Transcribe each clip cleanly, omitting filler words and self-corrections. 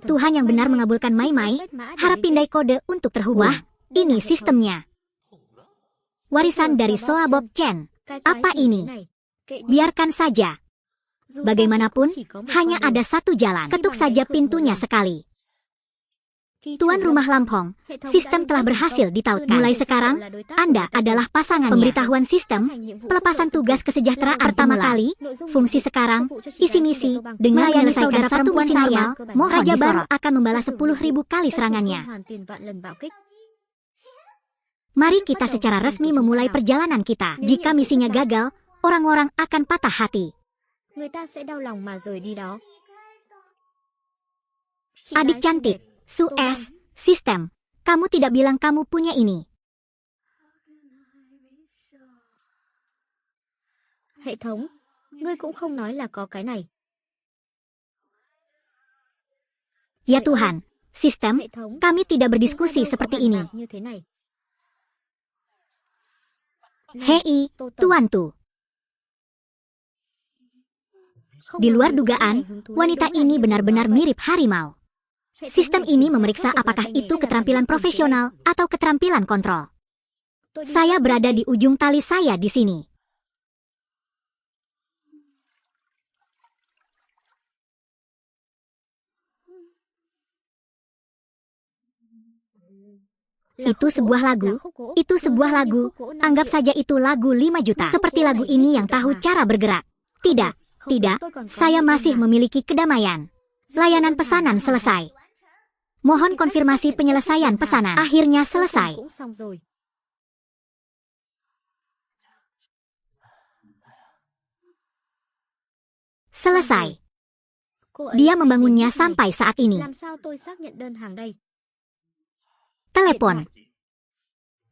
Tuhan yang benar mengabulkan Mai. Harap pindai kode untuk terhubung. Ini sistemnya. Warisan dari Soa Bob Chen. Apa ini? Biarkan saja. Bagaimanapun, hanya ada satu jalan. Ketuk saja pintunya sekali. Tuan rumah Lampong, sistem telah berhasil ditautkan. Mulai sekarang, Anda adalah pasangannya. Pemberitahuan sistem, pelepasan tugas kesejahteraan pertama kali, fungsi sekarang, isi misi, dengan menyelesaikan satu misi normal, Raja baru akan membalas 10.000 kali serangannya. Mari kita secara resmi memulai perjalanan kita. Jika misinya gagal, orang-orang akan patah hati. Adik cantik, Su S, sistem, kamu tidak bilang kamu punya ini. Hệ thống, ngươi cũng không nói là có cái này. Ya Tuhan, sistem, kami tidak berdiskusi seperti ini. Hei, Tuan Tu. Di luar dugaan, wanita ini benar-benar mirip harimau. Sistem ini memeriksa apakah itu keterampilan profesional atau keterampilan kontrol. Saya berada di ujung tali saya di sini. Itu sebuah lagu, anggap saja itu lagu 5 juta. Seperti lagu ini yang tahu cara bergerak. Tidak, saya masih memiliki kedamaian. Layanan pesanan selesai. Mohon konfirmasi penyelesaian pesanan. Akhirnya selesai. Selesai. Dia membangunnya sampai saat ini. Telepon.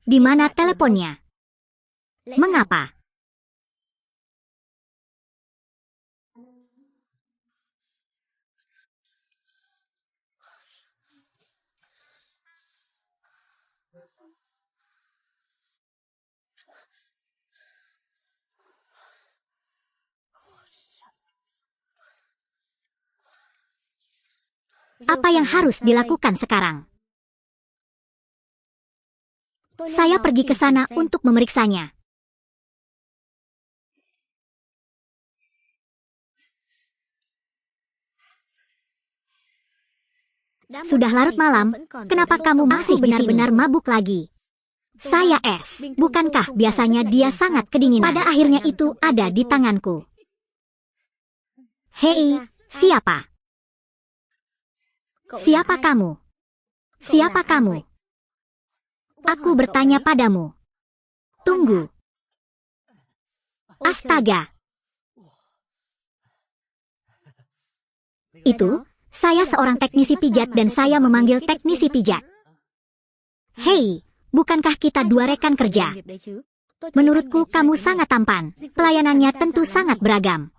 Di mana teleponnya? Mengapa? Apa yang harus dilakukan sekarang? Saya pergi ke sana untuk memeriksanya. Sudah larut malam, kenapa kamu masih benar-benar mabuk lagi? Saya S. Bukankah biasanya dia sangat kedinginan? Pada akhirnya itu ada di tanganku. Hei, siapa? Siapa kamu? Siapa kamu? Aku bertanya padamu. Tunggu. Astaga. Itu, saya seorang teknisi pijat dan saya memanggil teknisi pijat. Hei, bukankah kita dua rekan kerja? Menurutku kamu sangat tampan. Pelayanannya tentu sangat beragam.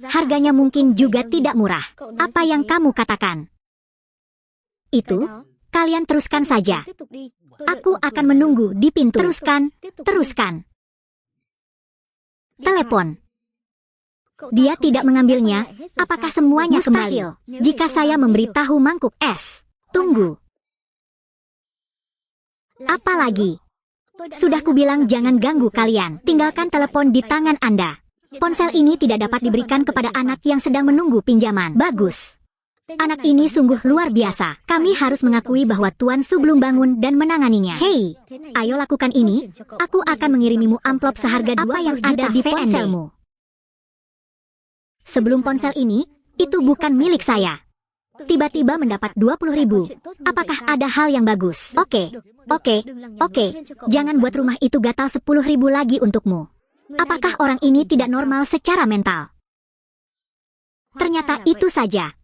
Harganya mungkin juga tidak murah. Apa yang kamu katakan? Itu, kalian teruskan saja. Aku akan menunggu di pintu. Teruskan. Telepon. Dia tidak mengambilnya. Apakah semuanya kembali? Jika saya memberitahu mangkuk es. Tunggu. Apa lagi? Sudah kubilang jangan ganggu kalian. Tinggalkan telepon di tangan Anda. Ponsel ini tidak dapat diberikan kepada anak yang sedang menunggu pinjaman. Bagus. Anak ini sungguh luar biasa. Kami harus mengakui bahwa Tuan Su belum bangun dan menanganinya. Hei, ayo lakukan ini. Aku akan mengirimimu amplop seharga 2 yang ada di ponselmu. Sebelum ponsel ini, itu bukan milik saya. Tiba-tiba mendapat 20.000. Apakah ada hal yang bagus? Oke. Jangan buat rumah itu gatal 10.000 lagi untukmu. Apakah orang ini tidak normal secara mental? Ternyata itu saja.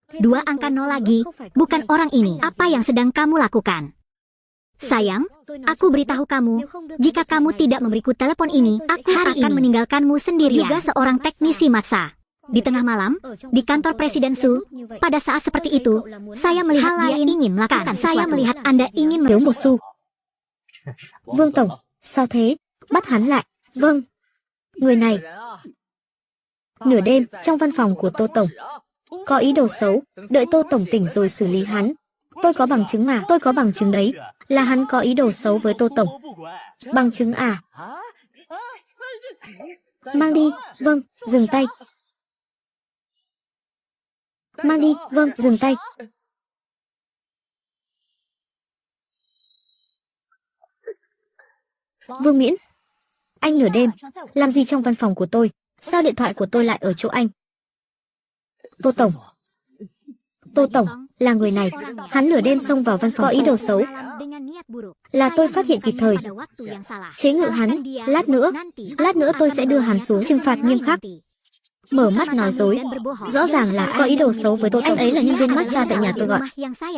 2 angka 0 lagi, bukan orang ini. Apa yang sedang kamu lakukan? Sayang, aku beritahu kamu, jika kamu tidak memberiku telepon ini, aku akan meninggalkanmu sendirian. Juga seorang teknisi maksa. Di tengah malam, di kantor Presiden Su, pada saat seperti itu, saya melihat dia ingin melakukan sesuatu. Saya melihat Anda ingin Thiếu một xu. Vương Tổng, sao thế? Bắt hắn lại. Vâng. Người này. Nửa đêm, trong văn phòng của Tô Tổng. có ý đồ xấu, đợi Tô Tổng tỉnh rồi xử lý hắn. Tôi có bằng chứng mà, tôi có bằng chứng đấy, là hắn có ý đồ xấu với Tô Tổng. Bằng chứng à? Mang đi, vâng, dừng tay. Mang đi, vâng, dừng tay. Vương Miễn, anh nửa đêm, làm gì trong văn phòng của tôi? Sao điện thoại của tôi lại ở chỗ anh? Tô Tổng là người này, hắn nửa đêm xông vào văn phòng có ý đồ xấu. Là tôi phát hiện kịp thời, chế ngự hắn, lát nữa tôi sẽ đưa hắn xuống trừng phạt nghiêm khắc. Mở mắt nói dối, rõ ràng là có ý đồ xấu với tôi. Anh ấy là nhân viên massage tại nhà tôi gọi.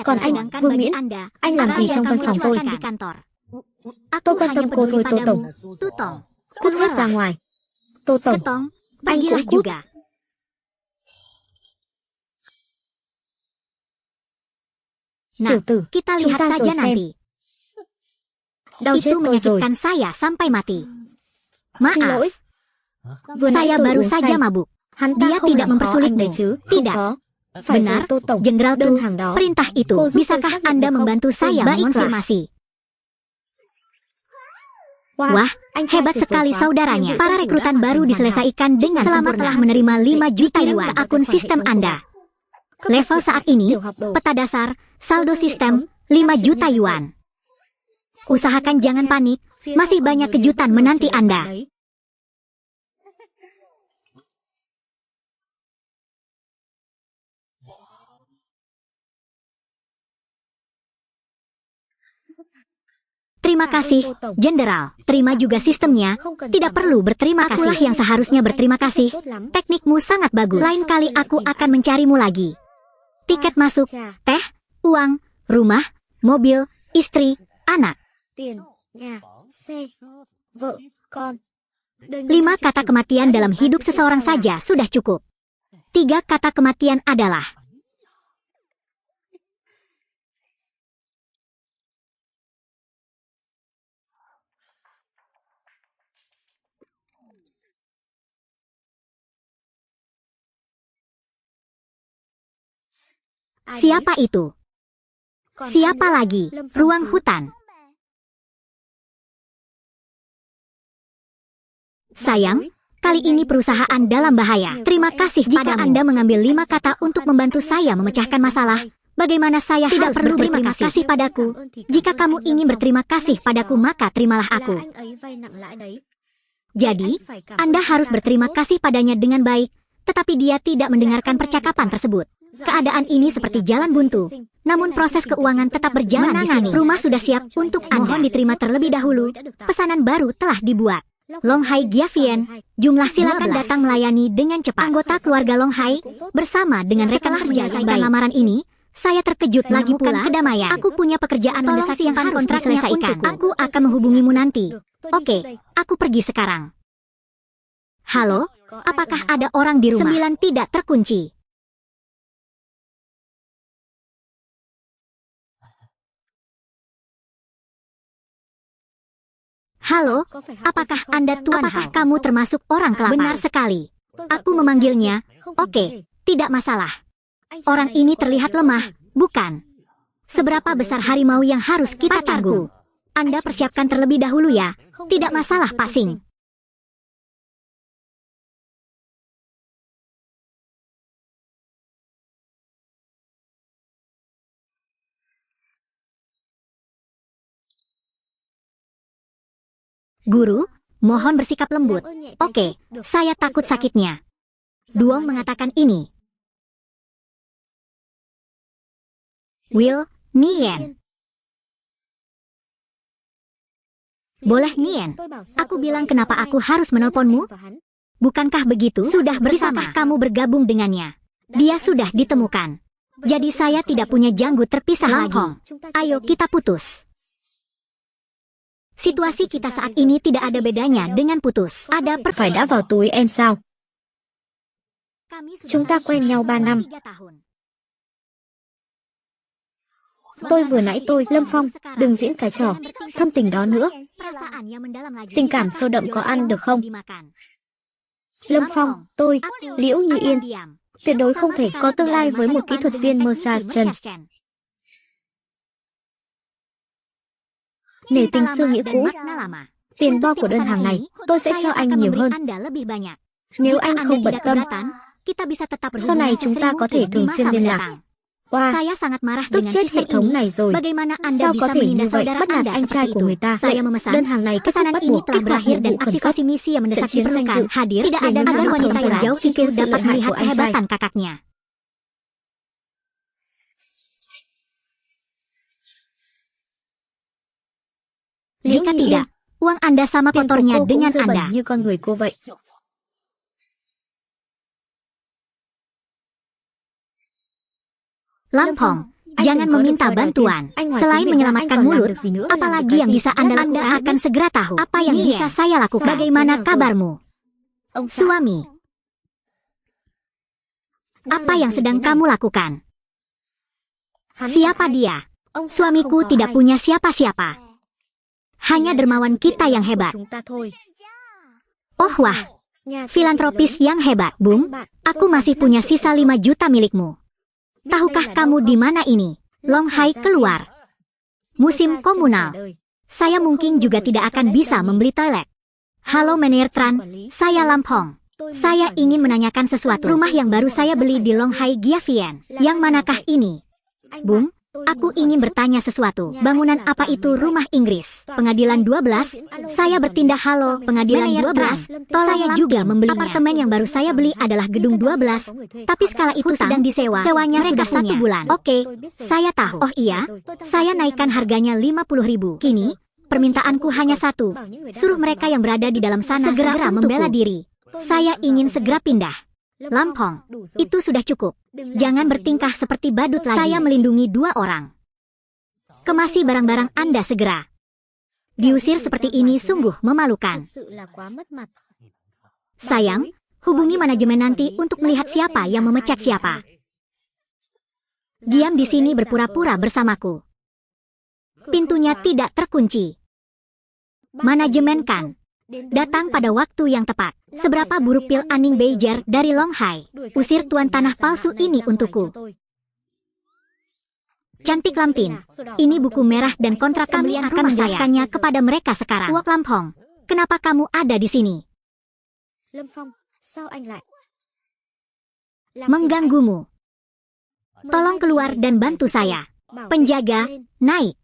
Còn anh, Vương Miễn, anh làm gì trong văn phòng tôi? Tôi quan tâm cô thôi, Tô Tổng. Cút hết ra ngoài. Tô Tổng, anh cũng cút. Tiểu tử, chúng ta rồi xem. Đau chết tôi rồi. Xin lỗi. Vừa nãy tôi uống say. Hắn ta không làm khó anh đấy chứ? Không có. Phải rồi, Tô Tổng. Đơn hàng đó. Bisakah Anda membantu saya mengonfirmasi? Wah, hebat sekali saudaranya. Para rekrutan baru diselesaikan dengan selamat telah menerima 5 juta yuan ke akun sistem Anda. Level saat ini, peta dasar, saldo sistem, 5 juta yuan. Usahakan jangan panik, masih banyak kejutan menanti Anda. Terima kasih, Jenderal. Terima juga sistemnya. Tidak perlu berterima kasih. Akulah yang seharusnya berterima kasih. Teknikmu sangat bagus. Lain kali aku akan mencarimu lagi. Tiket masuk, teh, uang, rumah, mobil, istri, anak. 5 kata kematian dalam hidup seseorang saja sudah cukup. 3 kata kematian adalah siapa itu? Siapa lagi? Ruang hutan. Sayang, kali ini perusahaan dalam bahaya. Terima kasih jika Anda mengambil 5 kata untuk membantu saya memecahkan masalah. Bagaimana saya tidak perlu berterima kasih padaku? Jika kamu ingin berterima kasih padaku, maka terimalah aku. Jadi, Anda harus berterima kasih padanya dengan baik, tetapi dia tidak mendengarkan percakapan tersebut. Keadaan ini seperti jalan buntu, namun proses keuangan tetap berjalan di sini. Rumah sudah siap untuk Anda. Mohon diterima terlebih dahulu. Pesanan baru telah dibuat. Longhai Giavien, jumlah silakan datang melayani dengan cepat. Anggota keluarga Longhai, bersama dengan rekalah menyelesaikan lamaran ini, saya terkejut lagi pula kedamaian. Aku punya pekerjaan mendesak yang harus diselesaikan. Aku akan menghubungimu nanti. Oke, aku pergi sekarang. Halo, apakah ada orang di rumah? 9 tidak terkunci. Halo, apakah Anda Tuan? Apakah kamu termasuk orang kelapa? Benar sekali. Aku memanggilnya. Oke, tidak masalah. Orang ini terlihat lemah, bukan? Seberapa besar harimau yang harus kita tangguh? Anda persiapkan terlebih dahulu ya. Tidak masalah, Pak Sing. Guru, mohon bersikap lembut. Oke, saya takut sakitnya. Duong mengatakan ini. Will, Nien. Boleh, Nien. Aku bilang kenapa aku harus menelponmu? Bukankah begitu? Sudah bersama kamu bergabung dengannya. Dia sudah ditemukan. Jadi saya tidak punya janggut terpisah lagi. Ayo kita putus. Situasi kita saat ini tidak ada bedanya dengan putus. Ada Phải đã vào túi em sao? Chúng ta quen nhau 3 năm. Tôi vừa nãy Lâm Phong, đừng diễn cái trò thâm tình đó nữa. Tình cảm sâu đậm có ăn được không? Lâm Phong, tôi, Liễu Như Yên. Tuyệt đối không thể có tương lai với một kỹ thuật viên massage chân. Nể tình xưa nghĩa cũ, tiền bo của đơn hàng này tôi sẽ cho anh nhiều hơn. Nếu anh không bận tâm, sau này chúng ta có thể thường xuyên liên lạc. Wow, tức chết hệ thống này rồi. Sao có thể như vậy, bắt nạt anh trai của người ta? Đơn hàng này kết thúc bắt buộc, kích hoạt nhiệm vụ khẩn cấp. Trận chiến danh dự tidak ada agar wanita yang jauh chứng kiến sự dapat lợi hại melihat của anh trai. kehebatan kakaknya. Jika tidak, uang Anda sama Tiền của kotornya cô cũng dengan dơ bẩn Anda. như con người cô vậy. Lampong, Anh jangan đừng có meminta được đòi bantuan. tiền. Anh ngoài Selain tiếng Việt ra, menyelamatkan anh còn làm mulut, được gì nữa? apalagi yang bisa Anda lakukan akan segera tahu. Apa yang bisa saya lakukan? Bagaimana kabarmu? Ông xã, Suami, apa yang sedang kamu lakukan? hắn Siapa là ai? dia? Ông xã Suamiku không có tidak ai. punya siapa-siapa. Hanya dermawan kita yang Của hebat. chúng ta thôi. Oh wah, Nhà filantropis yang hebat, Bung. Aku masih punya sisa 5 juta milikmu. Tahukah kamu di mana ini? Longhai keluar. Musim komunal. Saya mungkin juga tidak akan bisa membeli toilet. Halo Meneer Tran, saya Lampong. Saya ingin menanyakan sesuatu. Rumah yang baru saya beli di Longhai Giavien. Yang manakah ini? Bung, aku ingin bertanya sesuatu. Bangunan apa itu rumah Inggris? Pengadilan 12? Saya bertindak halo, pengadilan 12. Tolong saya juga membelinya. Apartemen yang baru saya beli adalah gedung 12. Tapi skala itu sedang disewa. Sewanya sudah 1 bulan. Oke, saya tahu. Oh iya, saya naikkan harganya 50.000. Kini, permintaanku hanya satu. Suruh mereka yang berada di dalam sana segera membela diri. Saya ingin segera pindah. Lampong, itu sudah cukup. Jangan bertingkah seperti badut lagi. Saya melindungi 2 orang. Kemasi barang-barang Anda segera. Diusir seperti ini sungguh memalukan. Sayang, hubungi manajemen nanti untuk melihat siapa yang memecat siapa. Diam di sini berpura-pura bersamaku. Pintunya tidak terkunci. Manajemen kan. Datang pada waktu yang tepat. Seberapa buruk pil Aning Beijer dari Longhai. Usir tuan tanah palsu ini untukku. Cantik Lampin, ini buku merah dan kontrak kami akan menjelaskannya kepada mereka sekarang. Uok Lampong, kenapa kamu ada di sini? Mengganggumu. Tolong keluar dan bantu saya. Penjaga, naik.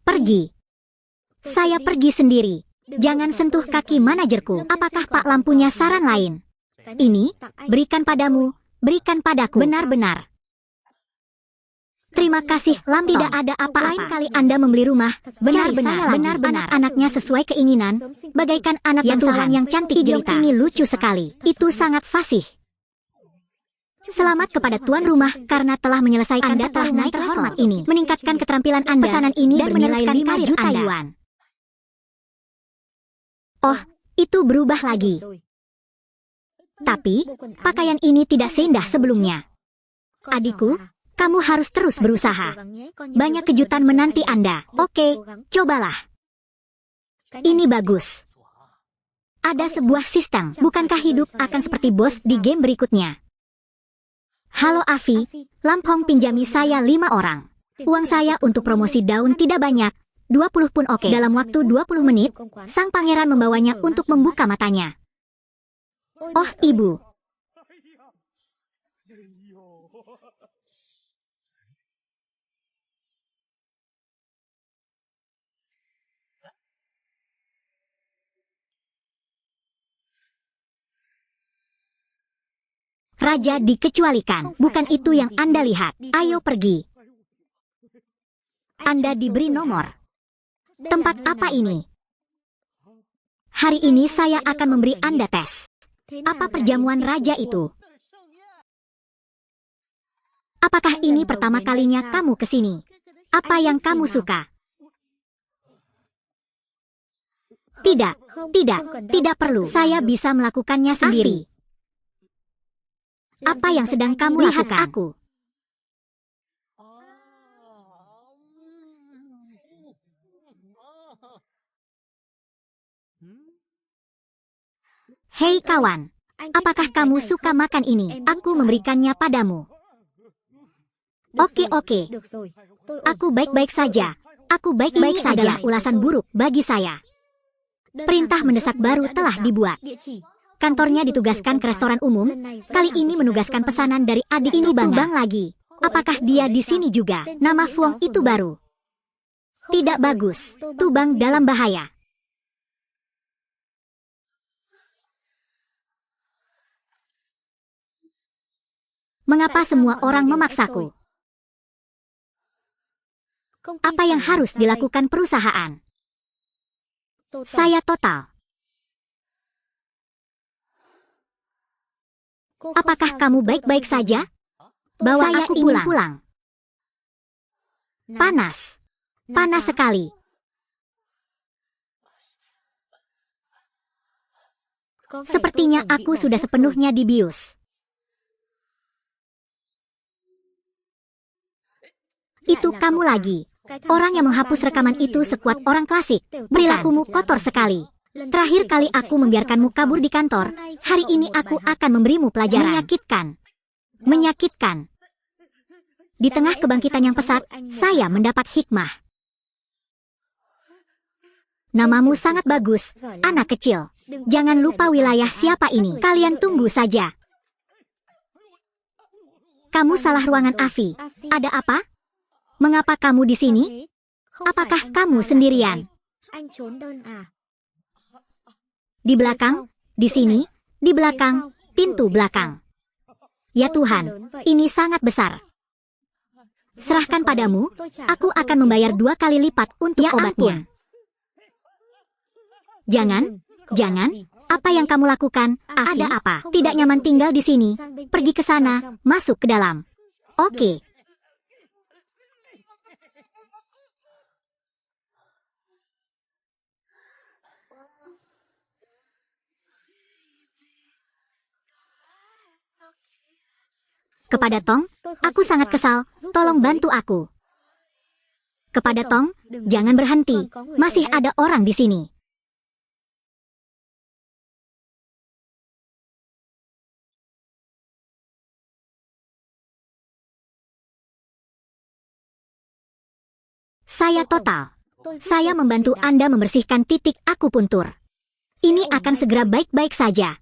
Pergi. Saya pergi sendiri. Jangan sentuh kaki manajerku. Apakah Pak Lam punya saran lain? Ini, berikan padamu, berikan padaku. Benar-benar. Terima kasih, Lam. Tidak ada apa-apa. Lain kali Anda membeli rumah, benar-benar, anak-anaknya sesuai keinginan, bagaikan anak yang Tuhan yang cantik jelita. Ini lucu sekali. Itu sangat fasih. Selamat kepada tuan rumah karena telah menyelesaikan Anda telah naik terhormat ini, meningkatkan keterampilan Anda, pesanan ini dan bernilai 5 juta yuan. Oh, itu berubah lagi. Tapi, pakaian ini tidak seindah sebelumnya. Adikku, kamu harus terus berusaha. Banyak kejutan menanti Anda. Oke, cobalah. Ini bagus. Ada sebuah sistem. Bukankah hidup akan seperti bos di game berikutnya? Halo Afi, Lampong pinjami saya 5 orang. Uang saya untuk promosi daun tidak banyak. 20 pun oke. Dalam waktu 20 menit, sang pangeran membawanya untuk membuka matanya. Oh, ibu. Raja dikecualikan. Bukan itu yang Anda lihat. Ayo pergi. Anda diberi nomor. Tempat apa ini? Hari ini saya akan memberi Anda tes. Apa perjamuan raja itu? Apakah ini pertama kalinya kamu ke sini? Apa yang kamu suka? Tidak, tidak perlu. Saya bisa melakukannya sendiri. Apa yang sedang kamu lakukan? Aku. Hei kawan, Apakah kamu suka makan ini? Aku memberikannya padamu. Oke. Aku baik-baik saja. Aku baik-baik saja. Adalah ulasan buruk bagi saya. Perintah mendesak baru telah dibuat. Kantornya ditugaskan ke restoran umum. Kali ini menugaskan pesanan dari adik ini Bang lagi. Apakah dia di sini juga? Nama Fuong itu baru. Tidak bagus. Tubang dalam bahaya. Mengapa semua orang memaksaku? Apa yang harus dilakukan perusahaan? Saya total. Apakah kamu baik-baik saja? Bawa aku pulang. Panas. Panas sekali. Sepertinya aku sudah sepenuhnya dibius. Itu kamu lagi. Orang yang menghapus rekaman itu sekuat orang klasik. Perilakumu kotor sekali. Terakhir kali aku membiarkanmu kabur di kantor. Hari ini aku akan memberimu pelajaran. Menyakitkan. Di tengah kebangkitan yang pesat, saya mendapat hikmah. Namamu sangat bagus, anak kecil. Jangan lupa wilayah siapa ini. Kalian tunggu saja. Kamu salah ruangan Afi. Ada apa? Mengapa kamu di sini? Apakah kamu sendirian? Di belakang, di sini, di belakang, pintu belakang. Ya Tuhan, ini sangat besar. Serahkan padamu, aku akan membayar 2 kali lipat untuk obatnya. Jangan, apa yang kamu lakukan? Ada apa? Tidak nyaman tinggal di sini. Pergi ke sana, masuk ke dalam. Oke. Kepada Tong, aku sangat kesal. Tolong bantu aku. Kepada Tong, jangan berhenti. Masih ada orang di sini. Saya total. Saya membantu Anda membersihkan titik akupuntur. Ini akan segera baik-baik saja.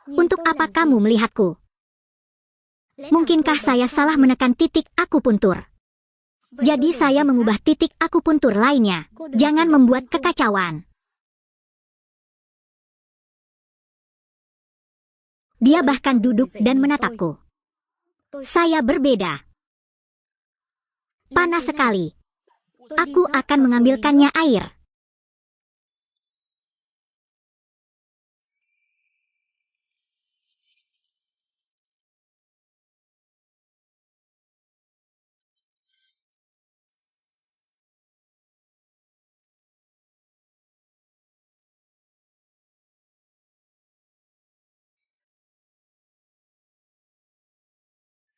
Untuk apa kamu melihatku? Mungkinkah saya salah menekan titik akupuntur? Jadi saya mengubah titik akupuntur lainnya. Jangan membuat kekacauan. Dia bahkan duduk dan menatapku. Saya berbeda. Panas sekali. Aku akan mengambilkannya air.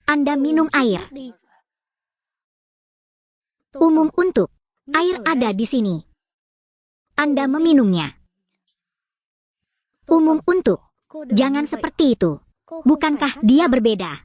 Anda minum air. Umum untuk. Air ada di sini. Anda meminumnya. Umum untuk. Jangan seperti itu. Bukankah dia berbeda?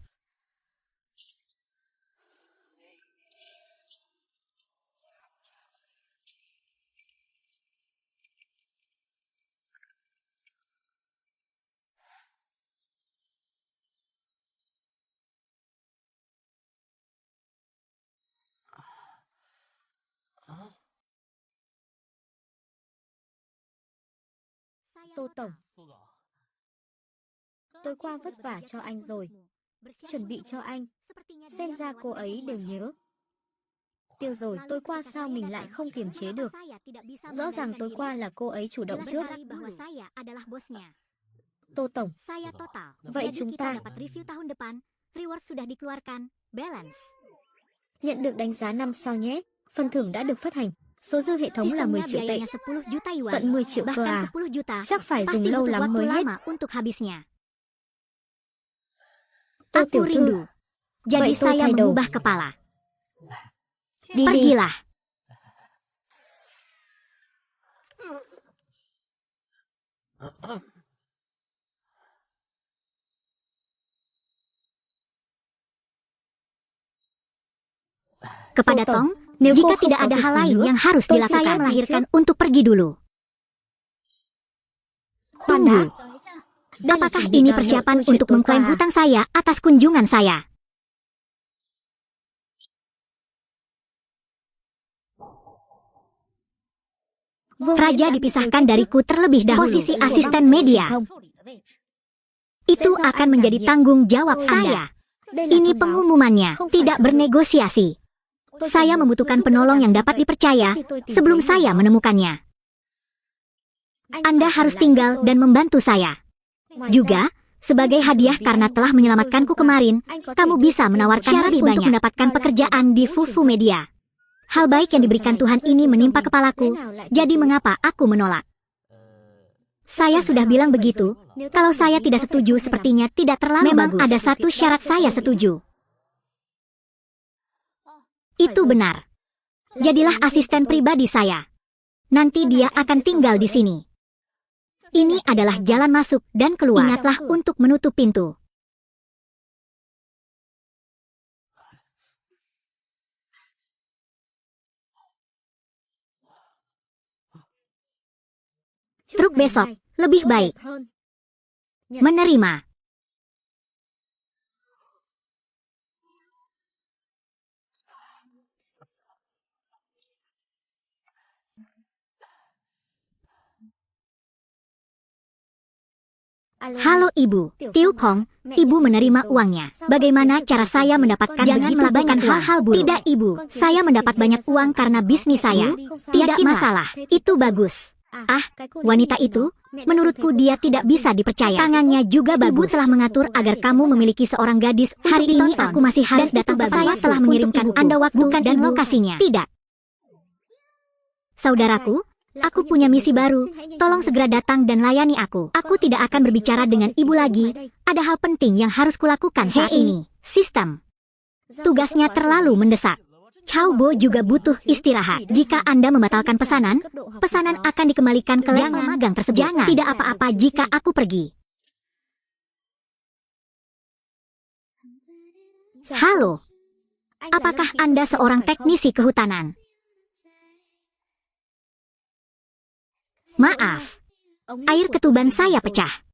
Tô Tổng, tôi qua vất vả cho anh rồi. Chuẩn bị cho anh. Xem ra cô ấy đều nhớ. Tiêu rồi, tôi qua sao mình lại không kiềm chế được. Rõ ràng tối qua là cô ấy chủ động trước. Tô Tổng, vậy chúng ta nhận được đánh giá 5 sao nhé. Phần thưởng đã được phát hành. Số dư hệ thống là 10 triệu tệ. Tận 10 triệu cơ à. Chắc phải dùng lâu lắm mới hết. Aku rindu. Jadi Vậy tôi saya thay đồ. mengubah kepala. Đi đi. Pergilah. Kepada Sultan, Tong, nếu cô jika không tidak có ada việc hal gì lain nữa, yang harus tôi dilakukan, xin saya phép đi melahirkan trước. untuk pergi dulu. Khoan Tunggu. đã. Đây là Apakah chuẩn bị ini đòi nợ persiapan tôi chuyện untuk tối mengklaim qua à? hutang saya atas kunjungan saya? Vương Raja Miện đã dipisahkan bị tôi dariku terlebih dahulu. Posisi Của asisten băng media. truyền thông. Itu Sẽ do akan anh menjadi đảm nhiệm. tanggung jawab Tôi saya. Anda. Đây là Ini thông báo. pengumumannya, Không phải tidak thương lượng. bernegosiasi. Tôi Saya cần membutuhkan một người giúp đỡ penolong yang đáng dapat tin cậy dipercaya trước khi tôi tìm sebelum thấy người saya đó. menemukannya. Anh Anda phải harus ở lại tinggal giúp tôi. dan membantu saya. Ngoài Juga, ra, sebagai hadiah karena telah menyelamatkanku kemarin, kamu bisa menawarkan lebih untuk mendapatkan pekerjaan di Fufu Media. Hal baik yang diberikan Tuhan ini menimpa kepalaku, jadi mengapa aku menolak? Saya sudah bilang begitu, kalau saya tidak setuju sepertinya tidak terlalu Memang bagus. ada Ada satu syarat saya setuju. Itu benar. Jadilah asisten pribadi saya. Nanti dia akan tinggal di sini. Ini adalah jalan masuk dan keluar. Ingatlah untuk menutup pintu. Truk besok lebih baik. Menerima. Halo Ibu, Tiu Pong, Ibu menerima uangnya. Bagaimana cara saya mendapatkan jangan melakukan hal-hal buruk? Tidak Ibu, saya mendapat banyak uang karena bisnis saya. Tidak masalah, itu bagus. Ah, wanita itu, menurutku dia tidak bisa dipercaya. Tangannya juga bagus. Ibu telah mengatur agar kamu memiliki seorang gadis. Hari ini aku masih harus datang ke saya telah mengirimkan Anda waktu dan lokasinya. Tidak. Saudaraku, aku punya misi baru. Tolong segera datang dan layani aku. Aku tidak akan berbicara dengan ibu lagi. Ada hal penting yang harus kulakukan saat ini. Sistem. Tugasnya terlalu mendesak. Chow Bo juga butuh istirahat. Jika Anda membatalkan pesanan, pesanan akan dikembalikan ke level magang tersebut. Jangan. Tidak apa-apa jika aku pergi. Halo. Apakah Anda seorang teknisi kehutanan? Maaf. Air ketuban saya pecah.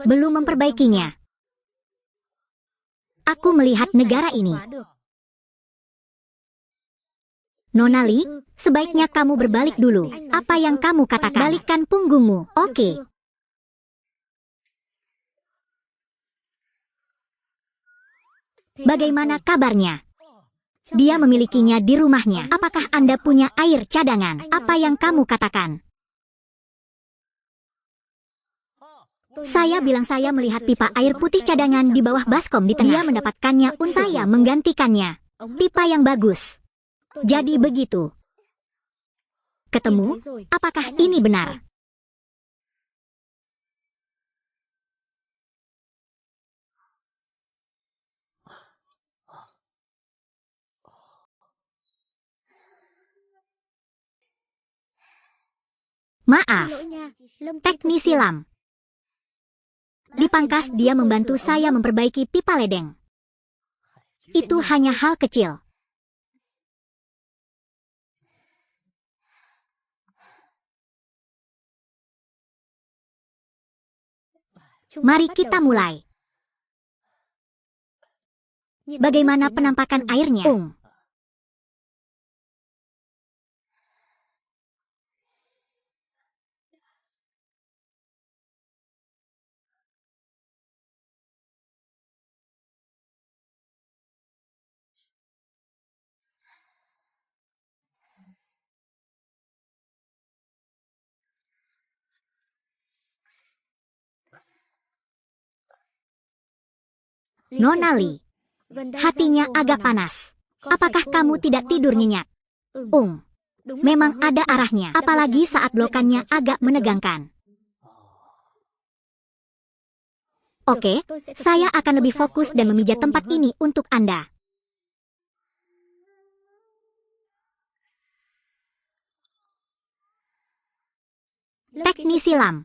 Belum memperbaikinya. Aku melihat negara ini. Nona Li, sebaiknya kamu berbalik dulu. Apa yang kamu katakan? Balikkan punggungmu, oke. Bagaimana kabarnya? Dia memilikinya di rumahnya. Apakah Anda punya air cadangan? Apa yang kamu katakan? Saya bilang saya melihat pipa air putih cadangan di bawah baskom di tengah. Dia mendapatkannya untuk saya menggantikannya. Pipa yang bagus. Jadi begitu. Ketemu? Apakah ini benar? Maaf, teknisi lam. Dipangkas dia membantu saya memperbaiki pipa ledeng. Itu hanya hal kecil. Mari kita mulai. Bagaimana penampakan airnya? Nona Li, hatinya agak panas. Apakah kamu tidak tidur nyenyak? Memang ada arahnya, apalagi saat blokannya agak menegangkan. Oke, saya akan lebih fokus dan memijat tempat ini untuk Anda. Teknik silam.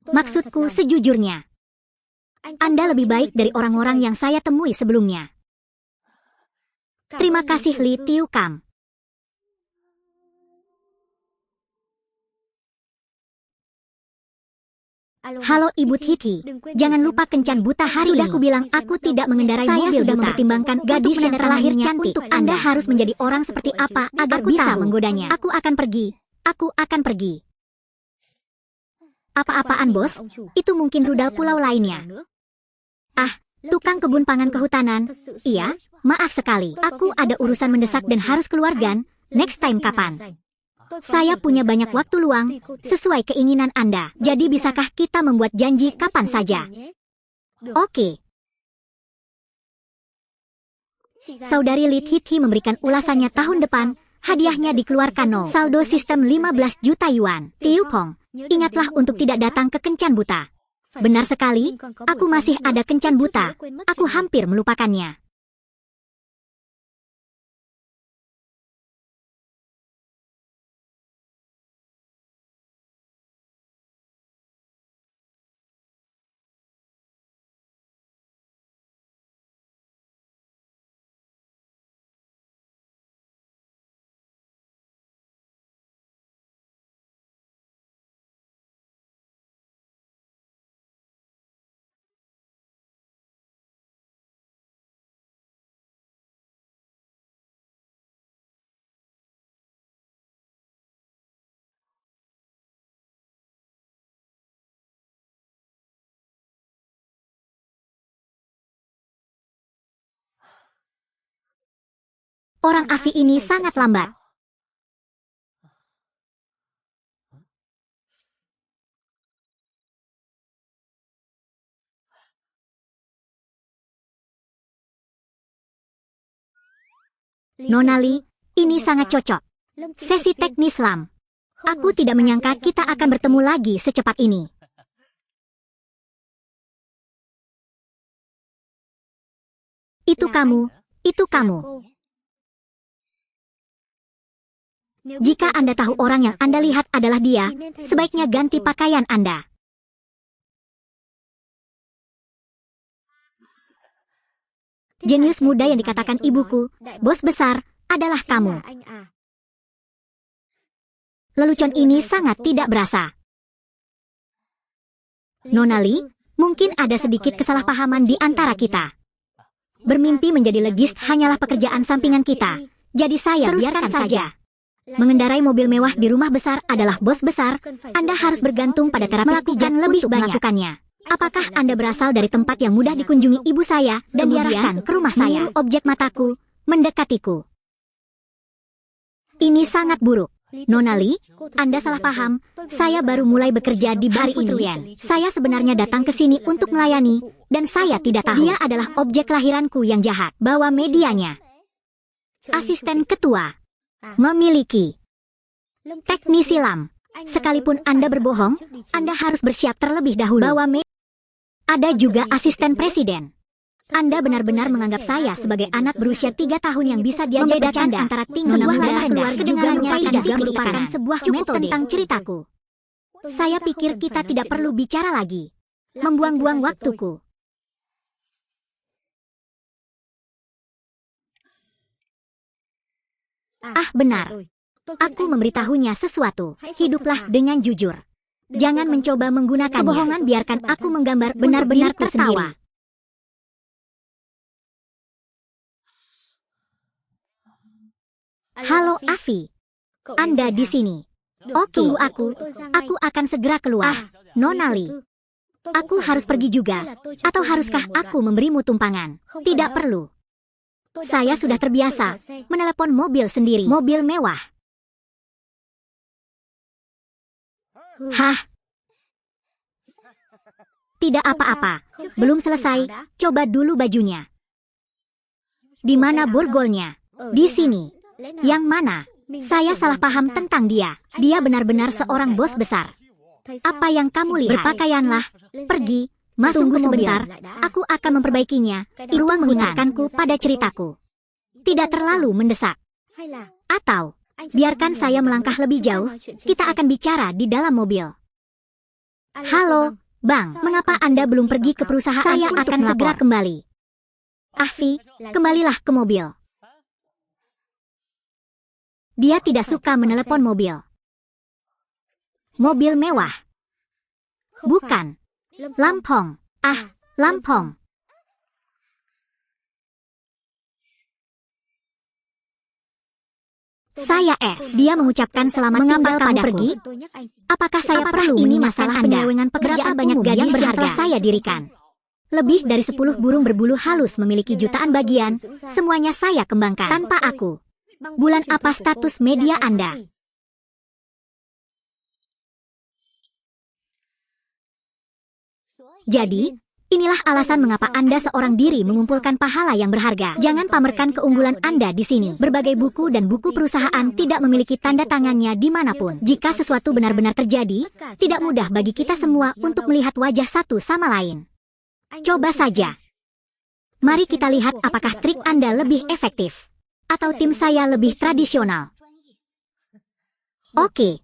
Maksudku sejujurnya, Anda lebih baik dari orang-orang yang saya temui sebelumnya. Terima kasih Li Tiu Kam. Halo Ibu Titi, jangan lupa kencan buta hari ini. Sudah kubilang aku tidak mengendarai mobil buta. Saya sudah mempertimbangkan gadis yang terlahir cantik. Untuk Anda harus menjadi orang seperti apa agar bisa menggodanya. Aku akan pergi. Aku akan pergi. Apa-apaan bos? Itu mungkin rudal pulau lainnya. Ah, tukang kebun pangan kehutanan. Iya, maaf sekali. Aku ada urusan mendesak dan harus keluar gan. Next time kapan? Saya punya banyak waktu luang, sesuai keinginan Anda. Jadi bisakah kita membuat janji kapan saja? Oke. Saudari Li Titi memberikan ulasannya tahun depan, hadiahnya dikeluarkan no. Saldo sistem 15 juta yuan. Tiu Pong, ingatlah untuk tidak datang ke kencan buta. Benar sekali, aku masih ada kencan buta. Aku hampir melupakannya. Orang Afi ini sangat lambat. Nona Li, ini sangat cocok. Sesi teknis Lam. Aku tidak menyangka kita akan bertemu lagi secepat ini. Itu kamu, itu kamu. Jika Anda tahu orang yang Anda lihat adalah dia, sebaiknya ganti pakaian Anda. Jenius muda yang dikatakan ibuku, bos besar, adalah kamu. Lelucon ini sangat tidak berasa. Nona Li, mungkin ada sedikit kesalahpahaman di antara kita. Bermimpi menjadi legis hanyalah pekerjaan sampingan kita. Jadi saya biarkan saja. Mengendarai mobil mewah di rumah besar adalah bos besar. Anda harus bergantung pada terapis pijat lebih banyak melakukannya. Apakah Anda berasal dari tempat yang mudah dikunjungi ibu saya dan diarahkan ke rumah saya? Objek mataku mendekatiku. Ini sangat buruk. Nona Li, Anda salah paham. Saya baru mulai bekerja di Bank Futrien. Saya sebenarnya datang ke sini untuk melayani, dan saya tidak tahu. Dia adalah objek kelahiranku yang jahat. Bawa medianya. Asisten ketua. Memiliki teknik silam. Sekalipun Anda berbohong, Anda harus bersiap terlebih dahulu. Ada juga asisten presiden. Anda benar-benar menganggap saya sebagai anak berusia 3 tahun yang bisa diajak bercanda antara tinggi rendah kedengarannya juga merupakan sebuah metode tentang ceritaku. Saya pikir kita tidak perlu bicara lagi. Membuang-buang waktuku. Ah benar, aku memberitahunya sesuatu. Hiduplah dengan jujur. Jangan mencoba menggunakan kebohongan, biarkan aku menggambar benar-benar tertawa. Halo Afi, Anda di sini. Oke, tunggu aku akan segera keluar. Nona Li, aku harus pergi juga. Atau haruskah aku memberimu tumpangan? Tidak perlu. Saya sudah terbiasa menelepon mobil sendiri, mobil mewah. Hah? Tidak apa-apa, Belum selesai, coba dulu bajunya. Di mana borgolnya? Di sini. Yang mana? Saya salah paham tentang dia. Dia benar-benar seorang bos besar. Apa yang kamu lihat? Berpakaianlah. Pergi. Masuk ke sebentar. Aku akan memperbaikinya. Ruang mengingatkanku pada ceritaku. Tidak terlalu mendesak. Atau, biarkan saya melangkah lebih jauh. Kita akan bicara di dalam mobil. Halo, Bang. Mengapa Anda belum pergi ke perusahaan? Saya akan segera kembali. Ahfi, kembalilah ke mobil. Dia tidak suka menelepon mobil. Mobil mewah. Bukan. Lampong. Ah, Lampong. Saya S. Dia mengucapkan selamat tinggal kamu pergi. Apakah saya perlu ini masalah penyelewengan pekerjaan banyak gadis yang telah saya dirikan? Lebih dari 10 burung berbulu halus memiliki jutaan bagian. Semuanya saya kembangkan tanpa aku. Bulan apa status media Anda? Jadi, inilah alasan mengapa Anda seorang diri mengumpulkan pahala yang berharga. Jangan pamerkan keunggulan Anda di sini. Berbagai buku dan buku perusahaan tidak memiliki tanda tangannya dimanapun. Jika sesuatu benar-benar terjadi, tidak mudah bagi kita semua untuk melihat wajah satu sama lain. Coba saja. Mari kita lihat apakah trik Anda lebih efektif. Atau tim saya lebih tradisional. Oke.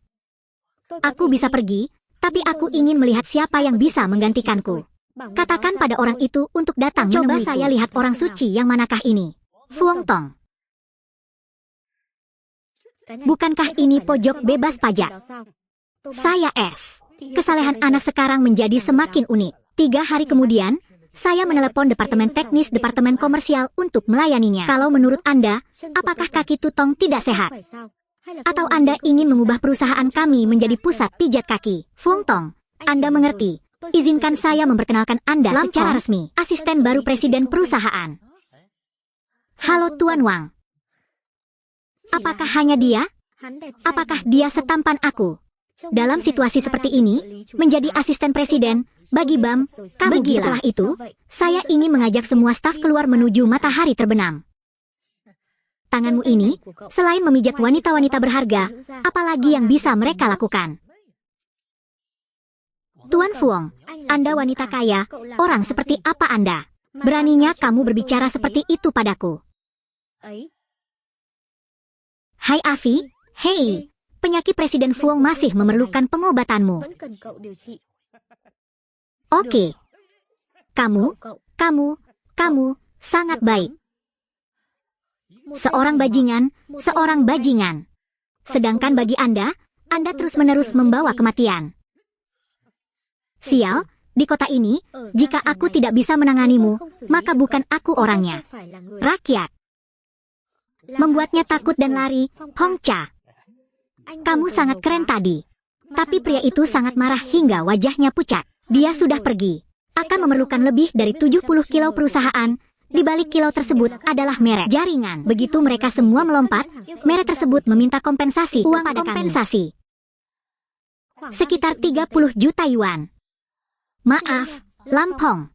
Aku bisa pergi, tapi aku ingin melihat siapa yang bisa menggantikanku. Katakan pada orang itu untuk datang menemuiku. Coba saya lihat orang suci yang manakah ini. Fuong Tong. Bukankah ini pojok bebas pajak? Saya S. Kesalehan anak sekarang menjadi semakin unik. 3 hari kemudian, saya menelepon Departemen Teknis Departemen Komersial untuk melayaninya. Kalau menurut Anda, apakah kaki Tutong tidak sehat? Atau Anda ingin mengubah perusahaan kami menjadi pusat pijat kaki? Fuong Tong, Anda mengerti. Izinkan saya memperkenalkan Anda secara resmi. Asisten baru Presiden perusahaan. Halo Tuan Wang. Apakah hanya dia? Apakah dia setampan aku? Dalam situasi seperti ini, menjadi asisten presiden, bagi Bam, kamu gila. Setelah itu, saya ingin mengajak semua staf keluar menuju matahari terbenam. Tanganmu ini, selain memijat wanita-wanita berharga, apalagi yang bisa mereka lakukan? Tuan Fuong, Anda wanita kaya, orang seperti apa Anda? Beraninya kamu berbicara seperti itu padaku? Hai Afi, hei, penyakit Presiden Fuong masih memerlukan pengobatanmu. Oke. Kamu, sangat baik. Seorang bajingan. Sedangkan bagi Anda terus-menerus membawa kematian. Sial, di kota ini, jika aku tidak bisa menanganimu, maka bukan aku orangnya. Rakyat. Membuatnya takut dan lari, Hong Cha. Kamu sangat keren tadi. Tapi pria itu sangat marah hingga wajahnya pucat. Dia sudah pergi. Akan memerlukan lebih dari 70 kilo perusahaan. Di balik kilau tersebut adalah merek jaringan. Begitu mereka semua melompat, merek tersebut meminta kompensasi uang pada kompensasi. Sekitar 30 juta yuan. Maaf, Lampong.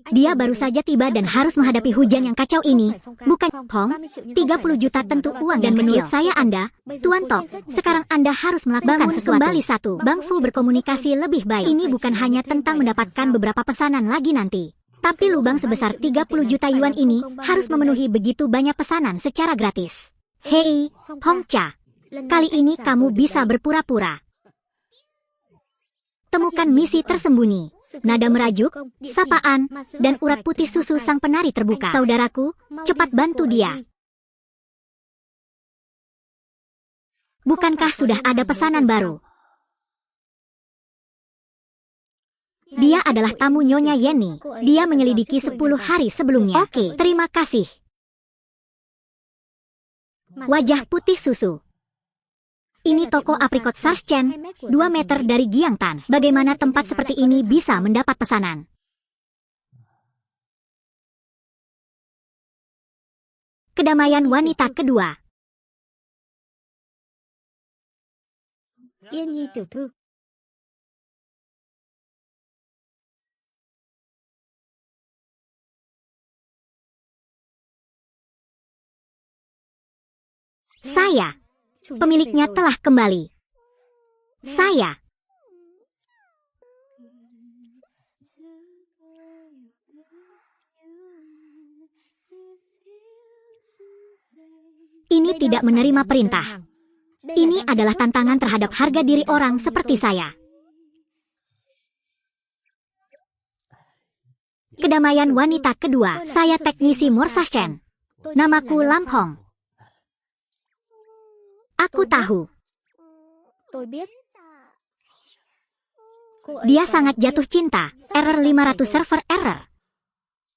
Dia baru saja tiba dan harus menghadapi hujan yang kacau ini. Bukan, Hong, 30 juta tentu uang dan menurut saya Anda, Tuan Tok, sekarang Anda harus melakukan sesuatu. Kembali satu, Bang Fu berkomunikasi lebih baik. Ini bukan hanya tentang mendapatkan beberapa pesanan lagi nanti. Tapi lubang sebesar 30 juta yuan ini harus memenuhi begitu banyak pesanan secara gratis. Hei, Hong Cha, kali ini kamu bisa berpura-pura. Temukan misi tersembunyi. Nada merajuk, sapaan, dan urat putih susu sang penari terbuka. Saudaraku, cepat bantu dia. Bukankah sudah ada pesanan baru? Dia adalah tamu Nyonya Yenny. Dia menyelidiki 10 hari sebelumnya. Oke, terima kasih. Wajah putih susu. Ini toko aprikot Sarchen, 2 meter dari Giangtan. Bagaimana tempat seperti ini bisa mendapat pesanan? Kedamaian wanita kedua. Yên Nhi tiểu thư, Saya, pemiliknya telah kembali. Saya. Ini tidak menerima perintah. Ini adalah tantangan terhadap harga diri orang seperti saya. Kedamaian wanita kedua, saya teknisi Morsaschen. Namaku Lam Hong. Aku tahu. Dia sangat jatuh cinta. Error 500 server error.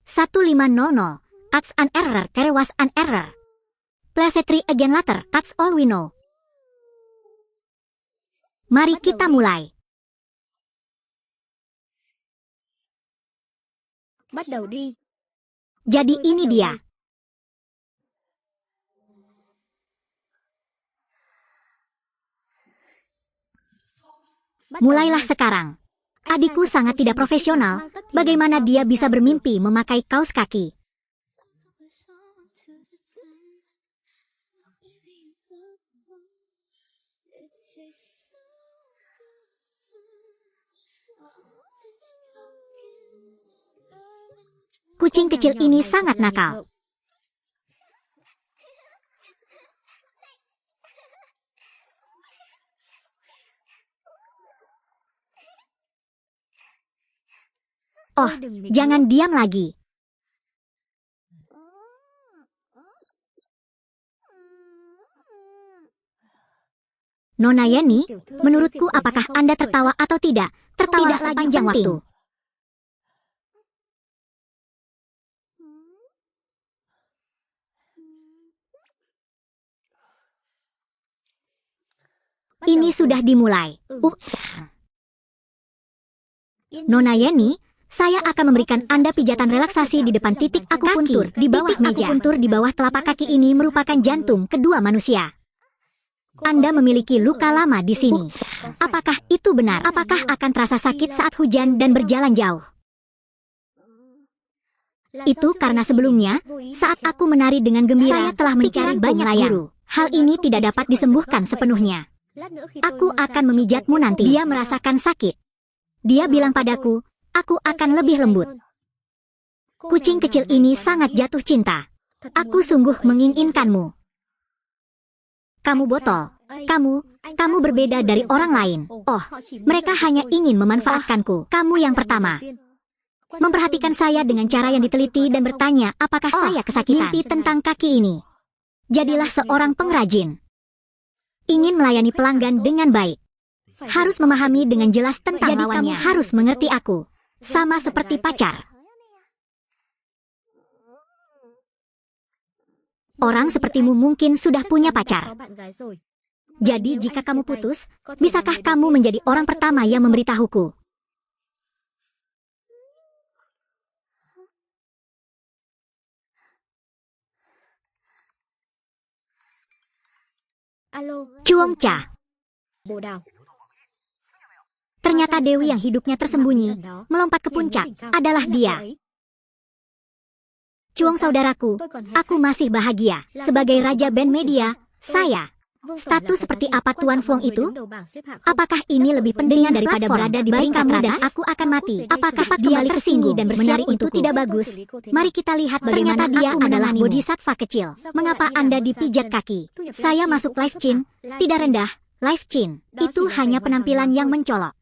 1500. That's an error. There was an error. Please try again later. That's all we know. Mari kita mulai. Bắt đầu đi. Jadi ini dia. Mulailah sekarang. Adikku sangat tidak profesional. Bagaimana dia bisa bermimpi memakai kaos kaki? Kucing kecil ini sangat nakal. Oh, jangan diam lagi. Nona Yeni, menurutku apakah Anda tertawa atau tidak? Tertawa sepanjang waktu. Ini sudah dimulai. Nona Yeni, saya akan memberikan Anda pijatan relaksasi di depan titik akupuntur di bawah meja. Akupuntur di bawah telapak kaki ini merupakan jantung kedua manusia. Anda memiliki luka lama di sini. Apakah itu benar? Apakah akan terasa sakit saat hujan dan berjalan jauh? Itu karena sebelumnya, saat aku menari dengan gembira, saya telah mencari banyak guru. Hal ini tidak dapat disembuhkan sepenuhnya. Aku akan memijatmu nanti. Dia merasakan sakit. Dia bilang padaku, aku akan lebih lembut. Kucing kecil ini sangat jatuh cinta. Aku sungguh menginginkanmu. Kamu botol. Kamu berbeda dari orang lain. Oh, mereka hanya ingin memanfaatkanku. Kamu yang pertama. Memperhatikan saya dengan cara yang diteliti dan bertanya, apakah saya kesakitan? Mimpi tentang kaki ini. Jadilah seorang pengrajin. Ingin melayani pelanggan dengan baik. Harus memahami dengan jelas tentang lawannya. Kamu harus mengerti aku. Sama seperti pacar. Orang sepertimu mungkin sudah punya pacar. Jadi jika kamu putus, bisakah kamu menjadi orang pertama yang memberitahuku? Chuongcha. Ternyata Dewi yang hidupnya tersembunyi, melompat ke puncak, adalah dia. Chuong saudaraku, aku masih bahagia. Sebagai Raja Band Media, saya. Status seperti apa Tuan Fong itu? Apakah ini lebih penting daripada berada di bawah kamu dan aku akan mati? Apakah dia tersinggung dan menari itu tidak bagus? Mari kita lihat bagaimana dia adalah bodhisattva kecil. Mengapa Anda dipijat kaki? Saya masuk live chin, tidak rendah, live chin. Itu hanya penampilan yang mencolok.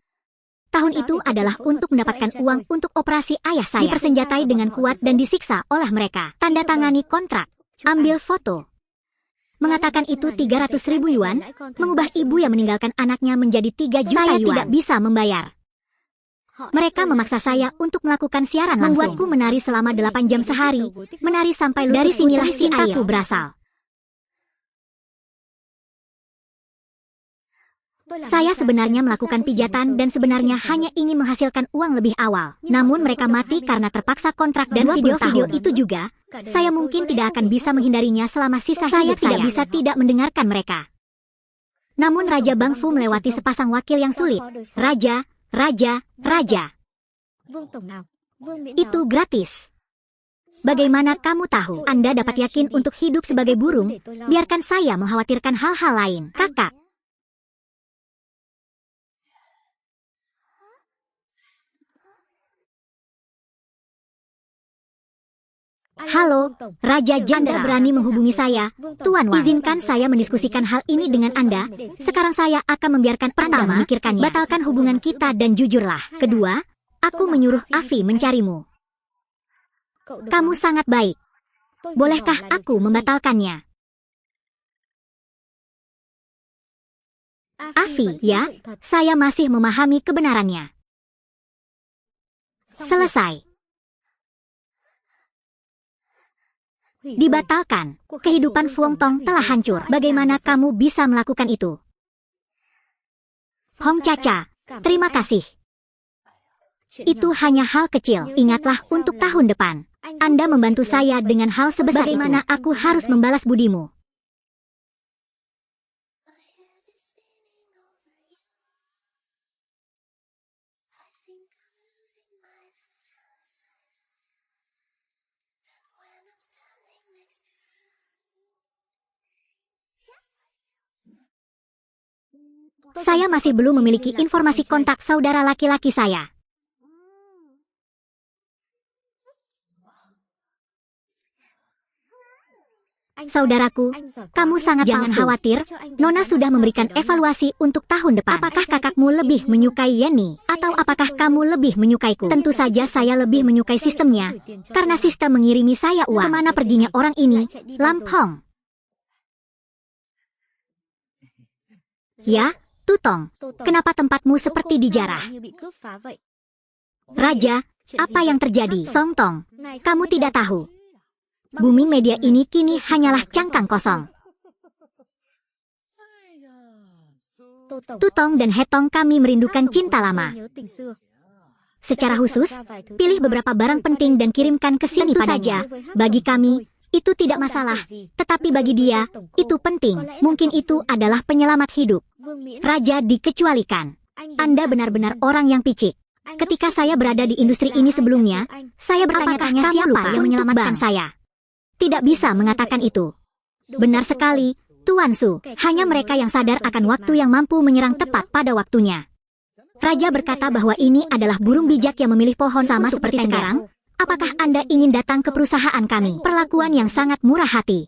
Tahun itu adalah untuk mendapatkan uang untuk operasi ayah saya. Dipersenjatai dengan kuat dan disiksa oleh mereka. Tanda tangani kontrak. Ambil foto. Mengatakan itu 300.000 yuan, mengubah ibu yang meninggalkan anaknya menjadi 3 juta yuan. Saya tidak bisa membayar. Mereka memaksa saya untuk melakukan siaran langsung. Membuatku menari selama 8 jam sehari. Menari sampai dari sinilah cintaku berasal. Saya sebenarnya melakukan pijatan dan sebenarnya hanya ingin menghasilkan uang lebih awal. Namun mereka mati karena terpaksa kontrak dan video-video itu juga. Saya mungkin tidak akan bisa menghindarinya selama sisa hidup saya. Tidak bisa tidak mendengarkan mereka. Namun Raja Bangfu melewati sepasang wakil yang sulit. Raja. Itu gratis. Bagaimana kamu tahu? Anda dapat yakin untuk hidup sebagai burung? Biarkan saya mengkhawatirkan hal-hal lain. Kakak. Halo, Raja Jenderal. Anda berani menghubungi saya? Tuan Wang, izinkan saya mendiskusikan hal ini dengan Anda. Sekarang saya akan membiarkan Anda memikirkannya. Batalkan hubungan kita dan jujurlah. Kedua, aku menyuruh Afi mencarimu. Kamu sangat baik. Bolehkah aku membatalkannya? Afi, ya, saya masih memahami kebenarannya. Selesai. Dibatalkan. Kehidupan Fuong Tong telah hancur. Bagaimana kamu bisa melakukan itu? Hong Caca, terima kasih. Itu hanya hal kecil. Ingatlah untuk tahun depan. Anda membantu saya dengan hal sebesar itu. Bagaimana aku harus membalas budimu? Saya masih belum memiliki informasi kontak saudara laki-laki saya. Saudaraku, kamu sangat jangan khawatir. Nona sudah memberikan evaluasi untuk tahun depan. Apakah kakakmu lebih menyukai Yenny? Atau apakah kamu lebih menyukaiku? Tentu saja saya lebih menyukai sistemnya. Karena sistem mengirimi saya uang. Kemana perginya orang ini? Lampong. Ya, Tutong. Kenapa tempatmu seperti dijarah? Raja, apa yang terjadi? Song Tong, kamu tidak tahu. Bumi media ini kini hanyalah cangkang kosong. Tutong dan Hetong kami merindukan cinta lama. Secara khusus, pilih beberapa barang penting dan kirimkan ke sini saja. Bagi kami, itu tidak masalah. Tetapi bagi dia, itu penting. Mungkin itu adalah penyelamat hidup. Raja dikecualikan. Anda benar-benar orang yang picik. Ketika saya berada di industri ini sebelumnya, saya bertanya-tanya siapa yang menyelamatkan saya. Tidak bisa mengatakan itu. Benar sekali, Tuan Su. Hanya mereka yang sadar akan waktu yang mampu menyerang tepat pada waktunya. Raja berkata bahwa ini adalah burung bijak yang memilih pohon sama seperti sekarang. Apakah Anda ingin datang ke perusahaan kami? Perlakuan yang sangat murah hati.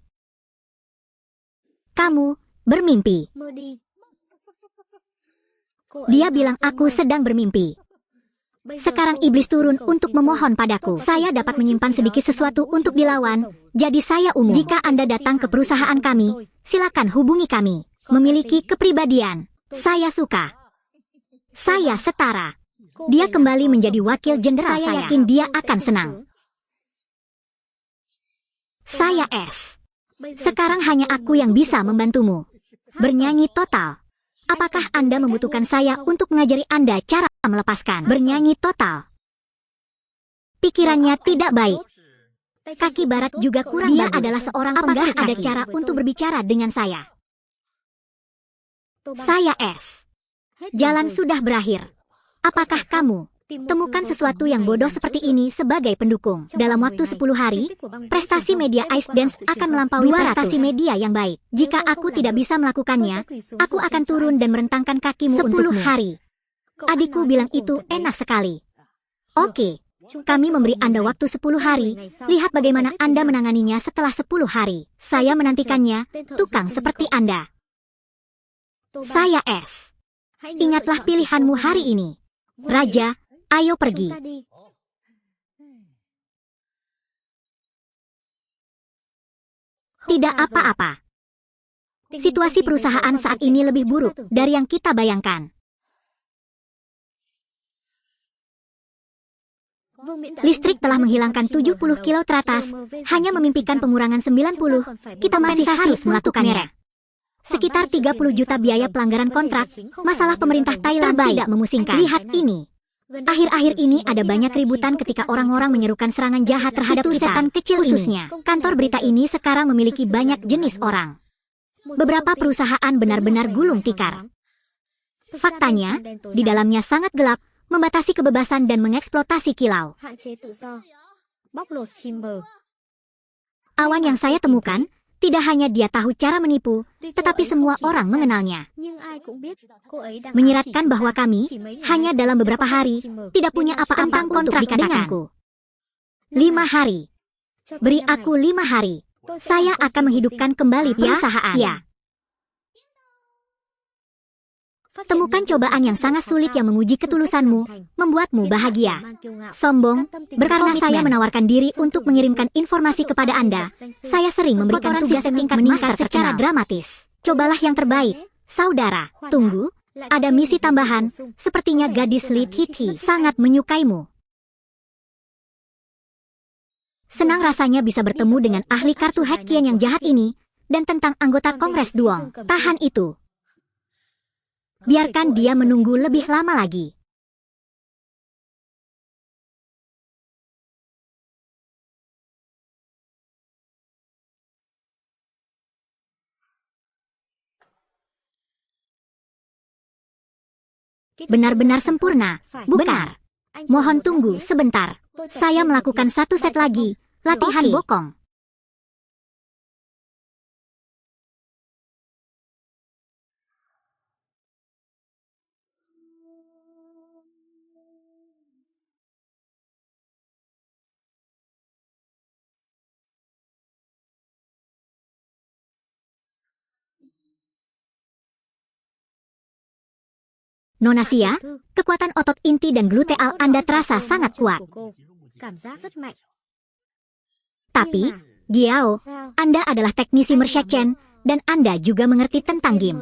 Kamu bermimpi. Dia bilang aku sedang bermimpi. Sekarang iblis turun untuk memohon padaku. Saya dapat menyimpan sedikit sesuatu untuk dilawan, jadi saya umum. Jika Anda datang ke perusahaan kami, silakan hubungi kami. Memiliki kepribadian. Saya suka. Saya setara. Dia kembali menjadi wakil jenderal. Saya yakin dia akan senang. Saya S. Sekarang hanya aku yang bisa membantumu. Bernyanyi total. Apakah Anda membutuhkan saya untuk mengajari Anda cara melepaskan? Bernyanyi total. Pikirannya tidak baik. Kaki barat juga kurang bagus. Dia adalah seorang penggaruk. Apakah ada cara untuk berbicara dengan saya? Saya S. Jalan sudah berakhir. Apakah kamu temukan sesuatu yang bodoh seperti ini sebagai pendukung? Dalam waktu 10 hari, prestasi media Ice Dance akan melampaui prestasi media yang baik. Jika aku tidak bisa melakukannya, aku akan turun dan merentangkan kakimu 10 hari. Adikku bilang itu enak sekali. Oke, kami memberi Anda waktu 10 hari. Lihat bagaimana Anda menanganinya setelah 10 hari. Saya menantikannya, tukang seperti Anda. Saya S. Ingatlah pilihanmu hari ini. Raja, ayo pergi. Tidak apa-apa. Situasi perusahaan saat ini lebih buruk dari yang kita bayangkan. Listrik telah menghilangkan 70 kilo teratas, hanya memimpikan pengurangan 90. Kita masih harus melakukannya. Sekitar 30 juta biaya pelanggaran kontrak, masalah pemerintah Thailand tidak memusingkan. Lihat ini. Akhir-akhir ini ada banyak keributan ketika orang-orang menyerukan serangan jahat terhadap kita. Setan kecil khususnya. Kantor berita ini sekarang memiliki banyak jenis orang. Beberapa perusahaan benar-benar gulung tikar. Faktanya, di dalamnya sangat gelap, membatasi kebebasan dan mengeksploitasi kilau. Awan yang saya temukan, tidak hanya dia tahu cara menipu, tetapi semua orang mengenalnya. Menyiratkan bahwa kami, hanya dalam beberapa hari, tidak punya apa-apa untuk denganku. 5 hari. Beri aku 5 hari. Saya akan menghidupkan kembali perusahaan. Ya. Temukan cobaan yang sangat sulit yang menguji ketulusanmu, membuatmu bahagia. Sombong, karena saya menawarkan diri untuk mengirimkan informasi kepada Anda. Saya sering memberikan tugas tingkat master secara dramatis. Cobalah yang terbaik, saudara. Tunggu, ada misi tambahan. Sepertinya gadis Li Tithi sangat menyukaimu. Senang rasanya bisa bertemu dengan ahli kartu Hekien yang jahat ini, dan tentang anggota Kongres Duong. Tahan itu. Biarkan dia menunggu lebih lama lagi. Benar-benar sempurna, bukan? Mohon tunggu sebentar. Saya melakukan satu set lagi, latihan bokong. Nona Xia, kekuatan otot inti dan gluteal Anda terasa sangat kuat. Tapi, Giao, Anda adalah teknisi Mershachen, dan Anda juga mengerti tentang game.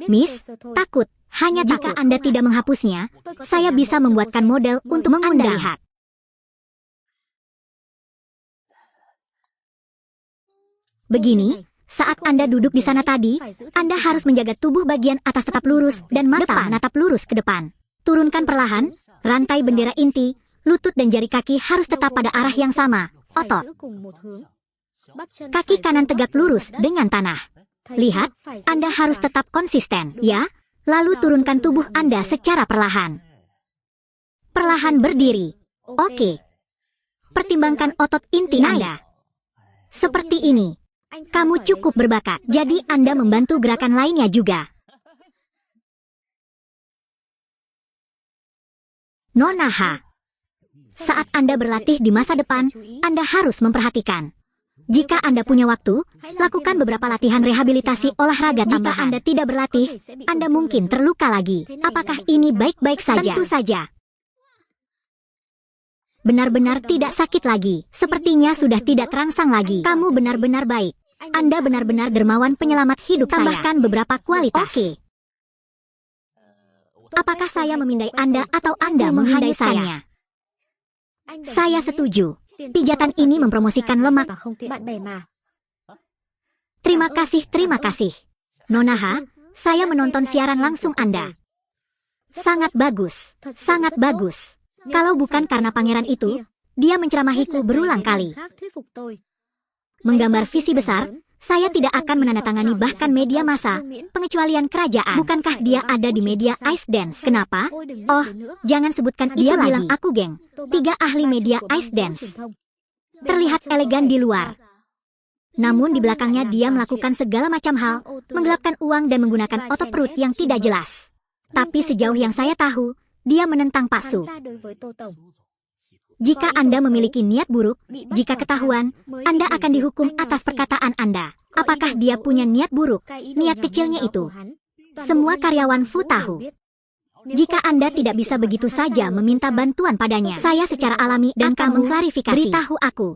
Miss, takut. Hanya jika Anda tidak menghapusnya, saya bisa membuatkan model untuk Anda lihat. Begini, saat Anda duduk di sana tadi, Anda harus menjaga tubuh bagian atas tetap lurus dan mata menatap lurus ke depan. Turunkan perlahan, rantai bendera inti, lutut dan jari kaki harus tetap pada arah yang sama, otot. Kaki kanan tegak lurus dengan tanah. Lihat, Anda harus tetap konsisten, ya? Lalu turunkan tubuh Anda secara perlahan. Perlahan berdiri. Oke. Pertimbangkan otot inti Anda. Seperti ini. Kamu cukup berbakat, jadi Anda membantu gerakan lainnya juga. Nona Ha. Saat Anda berlatih di masa depan, Anda harus memperhatikan. Jika Anda punya waktu, lakukan beberapa latihan rehabilitasi olahraga tambahan. Jika Anda tidak berlatih, Anda mungkin terluka lagi. Apakah ini baik-baik saja? Tentu saja. Benar-benar tidak sakit lagi. Sepertinya sudah tidak terangsang lagi. Kamu benar-benar baik. Anda benar-benar dermawan penyelamat hidup saya. Tambahkan beberapa kualitas. Oke. Apakah saya memindai Anda atau Anda menghanyutkannya? Saya setuju. Pijatan ini mempromosikan lemak. Terima kasih. Nona Ha, saya menonton siaran langsung Anda. Sangat bagus. Kalau bukan karena pangeran itu, dia menceramahiku berulang kali. Menggambar visi besar, saya tidak akan menandatangani bahkan media massa, pengecualian kerajaan. Bukankah dia ada di media Ice Dance? Kenapa? Oh, jangan sebutkan dia bilang aku geng. 3 ahli media Ice Dance. Terlihat elegan di luar. Namun di belakangnya dia melakukan segala macam hal, menggelapkan uang dan menggunakan otot perut yang tidak jelas. Tapi sejauh yang saya tahu, dia menentang Pak Su. Jika Anda memiliki niat buruk, jika ketahuan, Anda akan dihukum atas perkataan Anda. Apakah dia punya niat buruk? Niat kecilnya itu. Semua karyawan Fu tahu. Jika Anda tidak bisa begitu saja meminta bantuan padanya, saya secara alami dan kamu klarifikasi. Beritahu aku.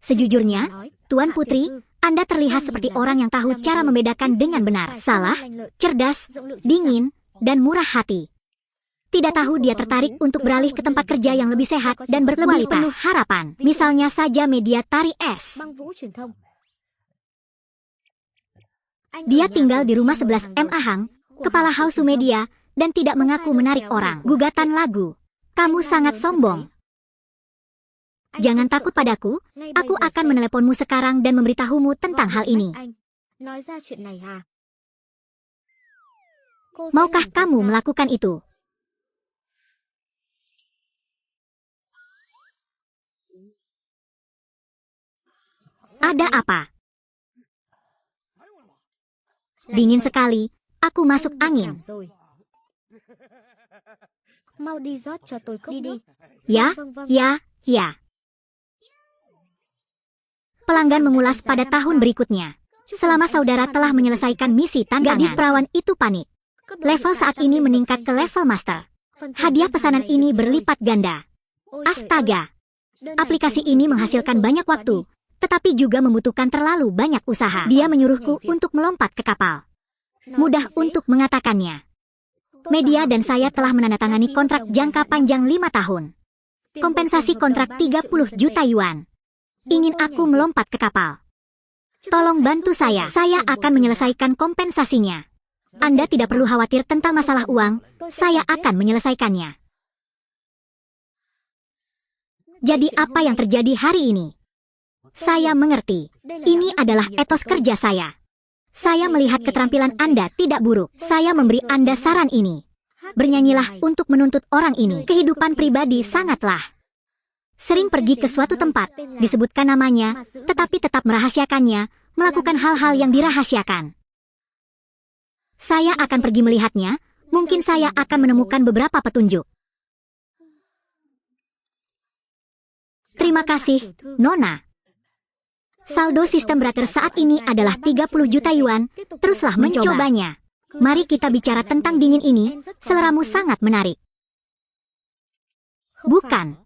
Sejujurnya, Tuan Putri, Anda terlihat seperti orang yang tahu cara membedakan dengan benar, salah, cerdas, dingin, dan murah hati. Tidak tahu dia tertarik untuk beralih ke tempat kerja yang lebih sehat dan berkualitas. Penuh harapan. Misalnya saja media Tari S. Dia tinggal di rumah 11 M Ahang, kepala Hausu Media, dan tidak mengaku menarik orang. Gugatan lagu. Kamu sangat sombong. Jangan takut padaku, aku akan meneleponmu sekarang dan memberitahumu tentang hal ini. Maukah kamu melakukan itu? Ada apa? Dingin sekali. Aku masuk angin. Mau đi rót cho tôi cốc nước. Ya, ya, ya. Pelanggan mengulas pada tahun berikutnya. Selama saudara telah menyelesaikan misi tantangan, gadis perawan itu panik. Level saat ini meningkat ke level master. Hadiah pesanan ini berlipat ganda. Astaga. Aplikasi ini menghasilkan banyak waktu, tetapi juga membutuhkan terlalu banyak usaha. Dia menyuruhku untuk melompat ke kapal. Mudah untuk mengatakannya. Media dan saya telah menandatangani kontrak jangka panjang 5 tahun. Kompensasi kontrak 30 juta yuan. Ingin aku melompat ke kapal. Tolong bantu saya akan menyelesaikan kompensasinya. Anda tidak perlu khawatir tentang masalah uang, saya akan menyelesaikannya. Jadi apa yang terjadi hari ini? Saya mengerti. Ini adalah etos kerja saya. Saya melihat keterampilan Anda tidak buruk. Saya memberi Anda saran ini. Bernyanyilah untuk menuntut orang ini. Kehidupan pribadi sangatlah. Sering pergi ke suatu tempat, disebutkan namanya, tetapi tetap merahasiakannya, melakukan hal-hal yang dirahasiakan. Saya akan pergi melihatnya, mungkin saya akan menemukan beberapa petunjuk. Terima kasih, Nona. Saldo sistem Brother saat ini adalah 30 juta yuan, teruslah mencobanya. Mari kita bicara tentang dingin ini, seleramu sangat menarik. Bukan.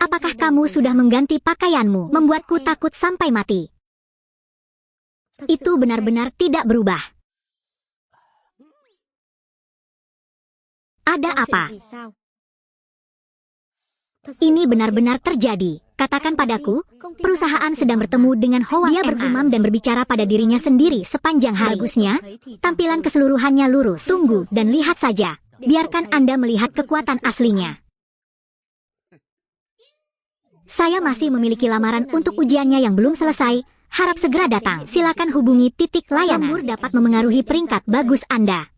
Apakah kamu sudah mengganti pakaianmu, membuatku takut sampai mati? Itu benar-benar tidak berubah. Ada apa? Ini benar-benar terjadi. Katakan padaku, perusahaan sedang bertemu dengan Howang. Dia bergumam dan berbicara pada dirinya sendiri sepanjang hari. Bagusnya, tampilan keseluruhannya lurus. Tunggu dan lihat saja. Biarkan Anda melihat kekuatan aslinya. Saya masih memiliki lamaran untuk ujiannya yang belum selesai. Harap segera datang. Silakan hubungi titik layanan. Lembur dapat memengaruhi peringkat bagus Anda.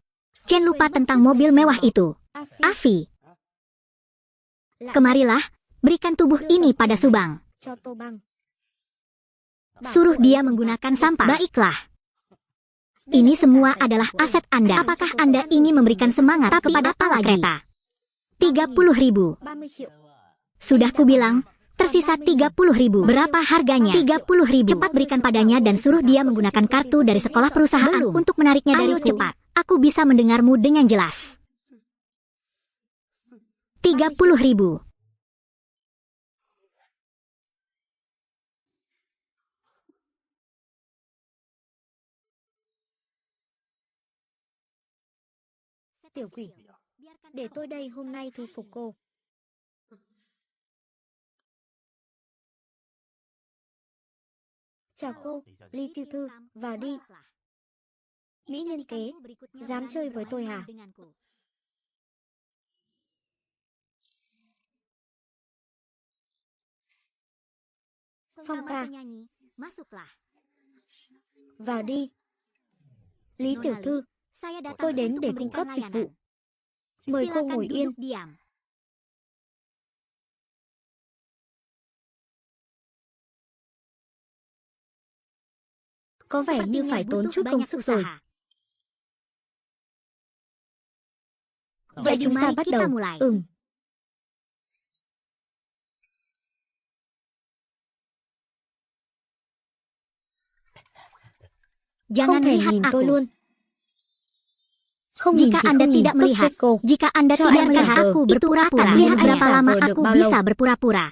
Jangan lupa tentang mobil mewah itu. Afi. Kemarilah, berikan tubuh ini pada Subang. Suruh dia menggunakan sampah. Baiklah. Ini semua adalah aset Anda. Apakah Anda ingin memberikan semangat kepada pala kereta? 30.000. Sudah kubilang, tersisa 30.000. Berapa harganya? 30.000. Cepat berikan padanya dan suruh dia menggunakan kartu dari sekolah perusahaan untuk menariknya dariku. Ayo cepat. Aku bisa mendengarmu dengan jelas. 30.000. Tiểu quỷ, để tôi đây hôm nay thu phục cô. Chào cô, Lý Tiểu Thư, vào đi. Mỹ nhân kế, dám chơi với tôi hả? Phong ca, vào đi. Lý Tiểu Thư, tôi đến để cung cấp dịch vụ. Mời cô ngồi yên. Có vẻ như phải tốn chút công sức rồi. Vậy chúng ta bắt đầu. Jangan Không thể lihat nhìn aku. tôi luôn. Không nhìn Jika thì Anda không nhìn, tidak tốt melihat, chết cô. jika Anda Cho tidak em melihat giả vờ. aku Itu berpura-pura, akan lihat lihat berapa giả lama vờ được aku bao bisa lâu. berpura-pura.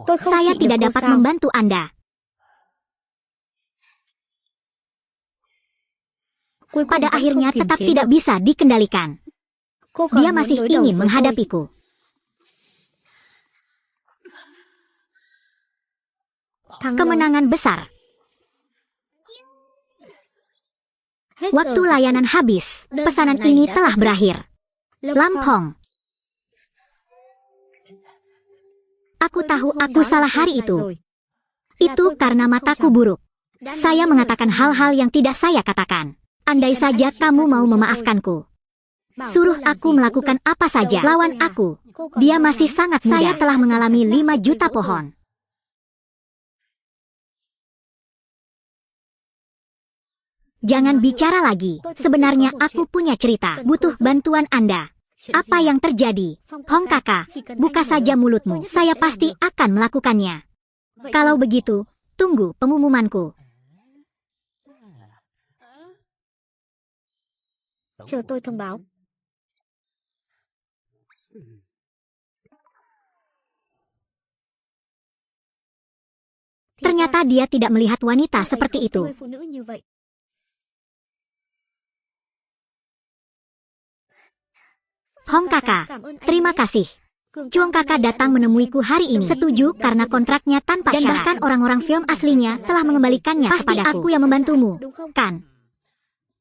Tôi không Saya trị được tidak cô dapat sao? membantu Anda. Cuối cùng Pada vẫn akhirnya không kiềm tetap chế tidak được. bisa dikendalikan. Cô còn Dia muốn masih đối đầu ingin với tôi. menghadapiku. Thắng lớn. Kemenangan besar. Hết Waktu giờ. layanan habis. Đơn Pesanan hàng này ini đã telah kết thúc. berakhir. Lâm Phong, Lampong. Aku tahu hôm aku đó là salah tôi hari sai itu. rồi. Itu tôi karena không mataku chồng. buruk. Saya mengatakan hal-hal yang tidak saya katakan. Andai saja kamu mau memaafkanku, suruh aku melakukan apa saja. Lawan aku. Dia masih sangat muda. Saya telah mengalami 5 juta pohon. Jangan bicara lagi. Sebenarnya aku punya cerita. Butuh bantuan Anda. Apa yang terjadi? Hong Kakak, buka saja mulutmu. Saya pasti akan melakukannya. Kalau begitu, tunggu pengumumanku. Chờ tôi thông báo. Ternyata dia tidak melihat wanita seperti itu. Hong Kakak, terima kasih. Chuang Kakak datang menemuiku hari ini. Setuju karena kontraknya tanpa syarat. Dan bahkan orang-orang film aslinya telah mengembalikannya kepadaku. Pasti aku yang membantumu, kan?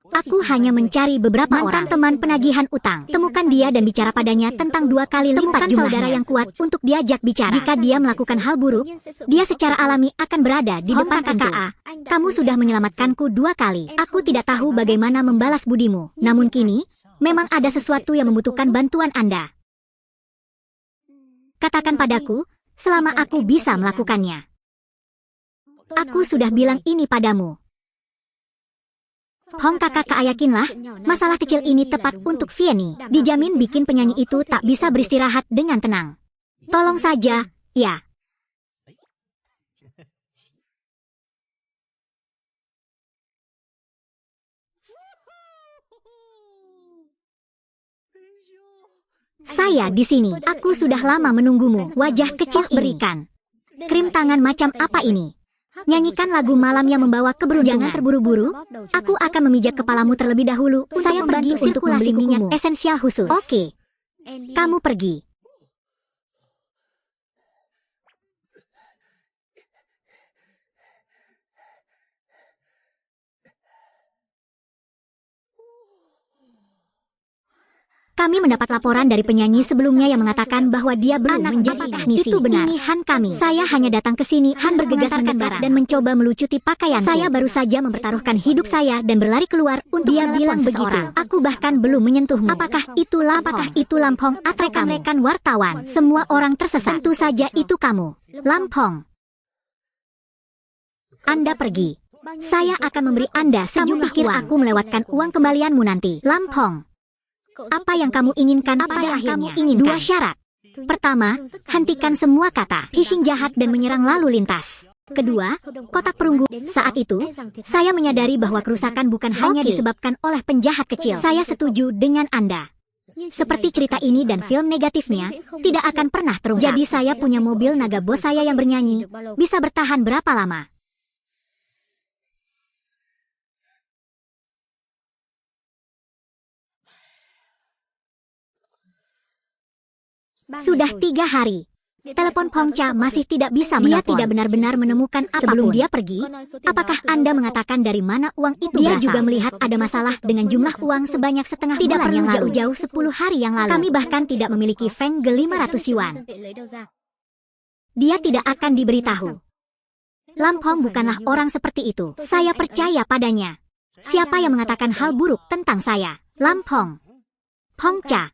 Aku hanya mencari beberapa mantan teman penagihan utang. Temukan dia dan bicara padanya tentang 2 kali lipat jumlahnya. Saudara yang kuat untuk diajak bicara. Jika dia melakukan hal buruk, dia secara alami akan berada di depan KKA. Kamu sudah menyelamatkanku 2 kali. Aku tidak tahu bagaimana membalas budimu. Namun kini, memang ada sesuatu yang membutuhkan bantuan Anda. Katakan padaku, selama aku bisa melakukannya. Aku sudah bilang ini padamu. Hong Kakak, yakinlah, masalah kecil ini tepat untuk Vianney. Dijamin bikin penyanyi itu tak bisa beristirahat dengan tenang. Tolong saja, ya. Saya di sini. Aku sudah lama menunggumu. Wajah kecil berikan. Krim tangan macam apa ini? Nyanyikan lagu malam yang membawa keberuntungan. Jangan terburu-buru. Aku akan memijat kepalamu terlebih dahulu. Saya pergi untuk membeli minyak esensial khusus. Oke. Kamu pergi. Kami mendapat laporan dari penyanyi sebelumnya yang mengatakan bahwa dia belum menjadi teknisi. Itu benar. Ini Han kami. Saya hanya datang ke sini. Han bergegas mendekat dan mencoba melucuti pakaianku. Saya baru saja mempertaruhkan hidup saya dan berlari keluar untuk dia bilang begitu. Aku bahkan belum menyentuhmu. Apakah itu Lampong? Apakah itu Lampong? Rekan-rekan wartawan. Semua orang tersesat. Tentu saja itu kamu. Lampong. Anda pergi. Saya akan memberi Anda sejumlah uang. Aku melewatkan uang kembalianmu nanti. Lampong. Apa yang kamu inginkan? Apa yang kamu inginkan? 2 syarat. Pertama, hentikan semua kata phishing jahat dan menyerang lalu lintas. Kedua, kotak perunggu. Saat itu, saya menyadari bahwa kerusakan bukan hanya disebabkan oleh penjahat kecil. Saya setuju dengan Anda. Seperti cerita ini dan film negatifnya, tidak akan pernah terungkap. Jadi saya punya mobil naga bos saya yang bernyanyi. Bisa bertahan berapa lama? Sudah 3 hari. Telepon Pongcha masih tidak bisa menelpon. Dia tidak benar-benar menemukan apapun. Sebelum dia pergi, apakah Anda mengatakan dari mana uang itu berasal? Dia juga melihat ada masalah dengan jumlah uang sebanyak setengah bulan yang lalu. Jauh-jauh 10 hari yang lalu. Kami bahkan tidak memiliki Feng Ge 500 yuan. Dia tidak akan diberitahu. Lampong bukanlah orang seperti itu. Saya percaya padanya. Siapa yang mengatakan hal buruk tentang saya? Lampong. Pongcha.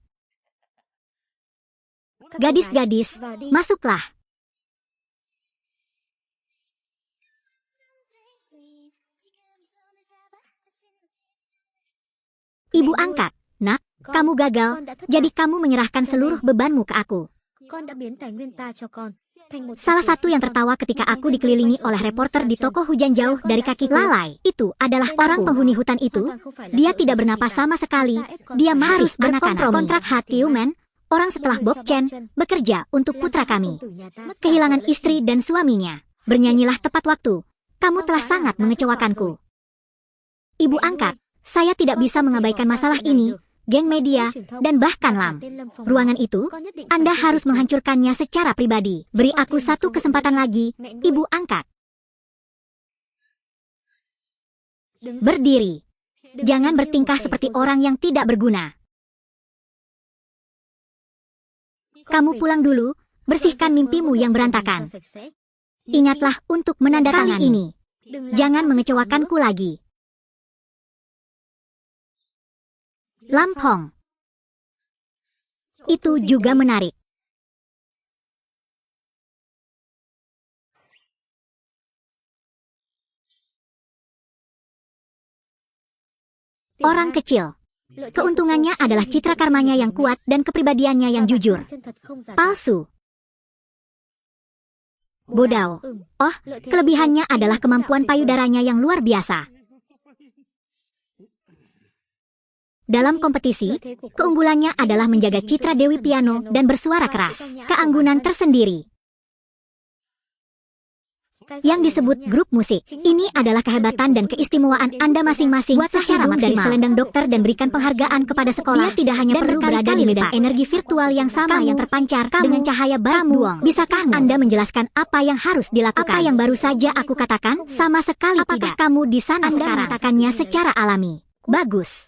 Gadis-gadis, masuklah. Ibu angkat, nak, kamu gagal, jadi kamu menyerahkan seluruh bebanmu ke aku. Salah satu yang tertawa ketika aku dikelilingi oleh reporter di toko hujan jauh dari kaki lalai. Itu adalah orang penghuni hutan itu. Dia tidak bernapas sama sekali. Dia harus berkompromi. Kontrak Hatiumen. Orang setelah Bob Chen bekerja untuk putra kami. Kehilangan istri dan suaminya. Bernyanyilah tepat waktu. Kamu telah sangat mengecewakanku. Ibu angkat, saya tidak bisa mengabaikan masalah ini, geng media, dan bahkan Lam. Ruangan itu, Anda harus menghancurkannya secara pribadi. Beri aku 1 kesempatan lagi, Ibu angkat. Berdiri. Jangan bertingkah seperti orang yang tidak berguna. Kamu pulang dulu, bersihkan mimpimu yang berantakan. Ingatlah untuk menandatangani ini. Jangan mengecewakanku lagi. Lampong. Itu juga menarik. Orang kecil. Keuntungannya adalah citra karmanya yang kuat dan kepribadiannya yang jujur. Palsu. Bodao. Oh, kelebihannya adalah kemampuan payudaranya yang luar biasa. Dalam kompetisi, keunggulannya adalah menjaga citra Dewi Piano dan bersuara keras. Keanggunan tersendiri. Yang disebut grup musik. Ini adalah kehebatan dan keistimewaan Anda masing-masing. Buat secara dari selendang dokter dan berikan penghargaan kepada sekolah. Dia tidak hanya perlu berada di medan energi virtual yang sama yang terpancar dengan cahaya buang. Bisakah Anda menjelaskan apa yang harus dilakukan? Apa yang baru saja aku katakan? Sama sekali tidak. Apakah kamu di sana sekarang mengatakannya secara alami? Bagus.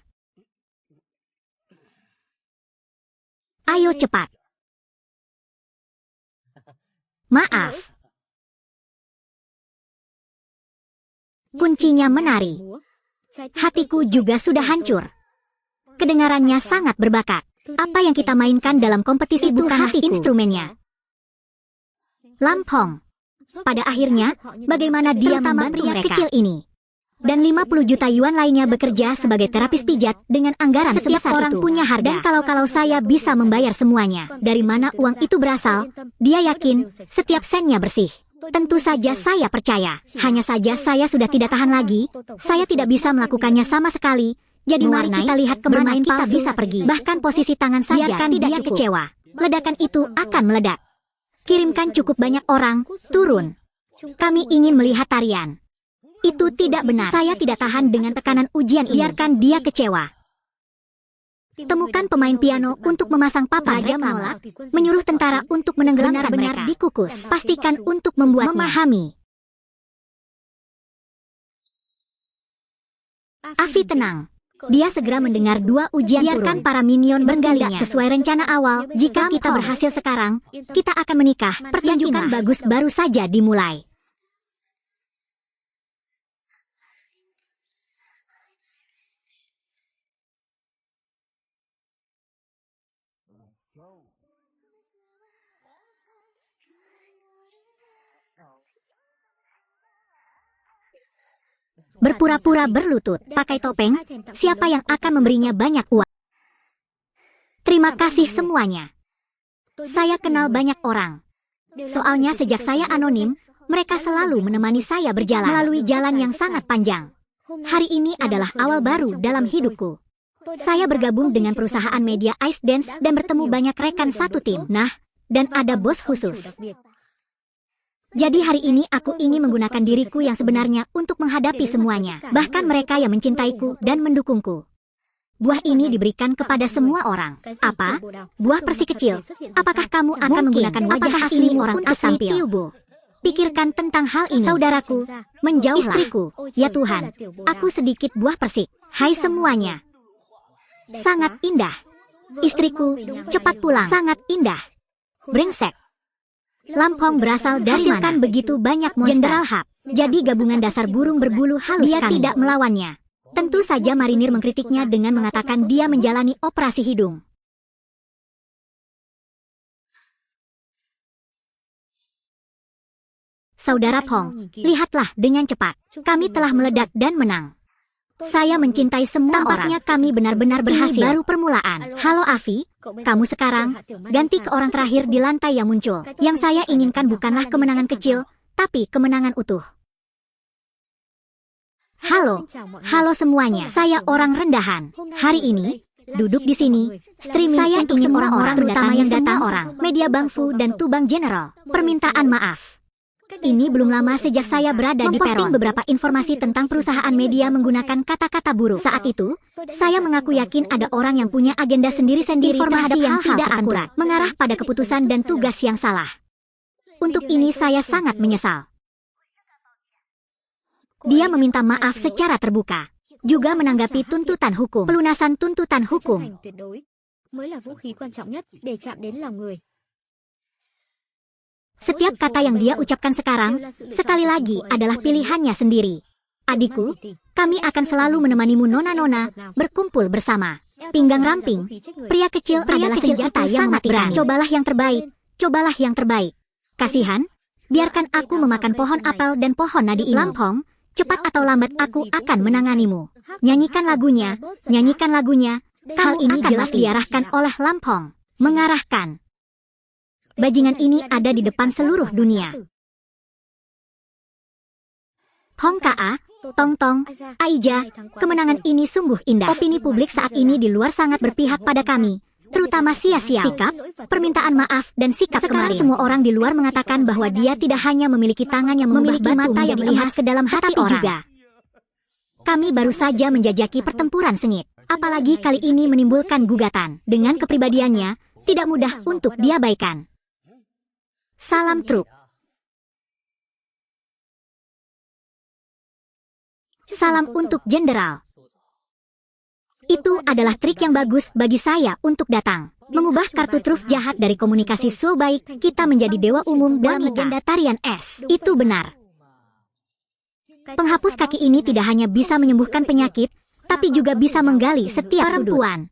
Ayo cepat. Maaf. Kuncinya menari. Hatiku juga sudah hancur. Kedengarannya sangat berbakat. Apa yang kita mainkan dalam kompetisi bukan hatiku. Instrumennya. Lampong. Pada akhirnya, bagaimana dia membantu pria kecil ini? Dan 50 juta yuan lainnya bekerja sebagai terapis pijat dengan anggaran sebesar orang itu. Punya harga. Dan kalau saya bisa membayar semuanya, dari mana uang itu berasal, dia yakin setiap sennya bersih. Tentu saja saya percaya. Hanya saja saya sudah tidak tahan lagi. Saya tidak bisa melakukannya sama sekali. Jadi mari kita lihat kemana kita bisa pergi. Bahkan posisi tangan saja biarkan tidak dia kecewa. Ledakan itu akan meledak. Kirimkan cukup banyak orang, turun. Kami ingin melihat tarian. Itu tidak benar. Saya tidak tahan dengan tekanan ujian ini. Biarkan dia kecewa. Temukan pemain piano untuk memasang papan reklame, menyuruh tentara untuk menenggelamkan mereka, dikukus. Pastikan untuk membuatnya memahami. Afi tenang. Dia segera mendengar 2 ujian biarkan para minion bergalinya sesuai rencana awal. Jika kita berhasil sekarang, kita akan menikah. Pertunjukan bagus baru saja dimulai. Berpura-pura berlutut, pakai topeng, siapa yang akan memberinya banyak uang? Terima kasih semuanya. Saya kenal banyak orang. Soalnya sejak saya anonim, mereka selalu menemani saya berjalan melalui jalan yang sangat panjang. Hari ini adalah awal baru dalam hidupku. Saya bergabung dengan perusahaan media Ice Dance dan bertemu banyak rekan satu tim. Nah, dan ada bos khusus. Jadi hari ini aku ingin menggunakan diriku yang sebenarnya untuk menghadapi semuanya. Bahkan mereka yang mencintaiku dan mendukungku. Buah ini diberikan kepada semua orang. Apa? Buah persi kecil. Apakah kamu akan menggunakan wajah asli orang untuk tampil? Pikirkan tentang hal ini. Saudaraku, menjauhlah. Istriku, ya Tuhan, aku sedikit buah persik. Hai semuanya. Sangat indah. Istriku, cepat pulang. Sangat indah. Brengsek. Lampong berasal dari mana? Begitu banyak monster. Jenderal Hap. Jadi gabungan dasar burung berbulu halus. Dia tidak melawannya. Tentu saja marinir mengkritiknya dengan mengatakan dia menjalani operasi hidung. Saudara Pong, lihatlah dengan cepat. Kami telah meledak dan menang. Saya mencintai semua orang. Tampaknya kami benar-benar berhasil. Ini baru permulaan. Halo Afi, kamu sekarang ganti ke orang terakhir di lantai yang muncul. Yang saya inginkan bukanlah kemenangan kecil, tapi kemenangan utuh. Halo semuanya. Saya orang rendahan. Hari ini, duduk di sini, streaming saya untuk semua orang, terutama yang datang orang, media Bangfu dan Tubang General. Permintaan maaf. Ini belum lama sejak saya berada di peron. Beberapa informasi tentang perusahaan media menggunakan kata-kata buruk. Saat itu, saya mengaku yakin ada orang yang punya agenda sendiri-sendiri terhadap yang tidak akurat, mengarah pada keputusan dan tugas yang salah. Untuk ini saya sangat menyesal. Dia meminta maaf secara terbuka, juga menanggapi tuntutan hukum, pelunasan tuntutan hukum. Setiap kata yang dia ucapkan sekarang, sekali lagi adalah pilihannya sendiri. Adikku, kami akan selalu menemanimu nona-nona, berkumpul bersama. Pinggang ramping, pria kecil adalah senjata yang sangat berani. Cobalah yang terbaik, cobalah yang terbaik. Kasihan, biarkan aku memakan pohon apel dan pohon nadi ini. Lampong, cepat atau lambat aku akan menanganimu. Nyanyikan lagunya, nyanyikan lagunya. Hal ini jelas diarahkan oleh Lampong. Mengarahkan. Bajingan ini ada di depan seluruh dunia. Hong Ka, Tong Tong, Aija, kemenangan ini sungguh indah. Opini publik saat ini di luar sangat berpihak pada kami, terutama Sia-Sia. Sikap, permintaan maaf, dan sikap sekarang kemarin. Semua orang di luar mengatakan bahwa dia tidak hanya memiliki tangan yang memiliki mata yang melihat ke dalam hati orang. Juga. Kami baru saja menjajaki pertempuran sengit. Apalagi kali ini menimbulkan gugatan. Dengan kepribadiannya, tidak mudah untuk diabaikan. Salam truk. Salam untuk Jenderal. Itu adalah trik yang bagus bagi saya untuk datang. Mengubah kartu truf jahat dari komunikasi so baik kita menjadi dewa umum dalam legenda tarian es. Itu benar. Penghapus kaki ini tidak hanya bisa menyembuhkan penyakit, tapi juga bisa menggali setiap perempuan.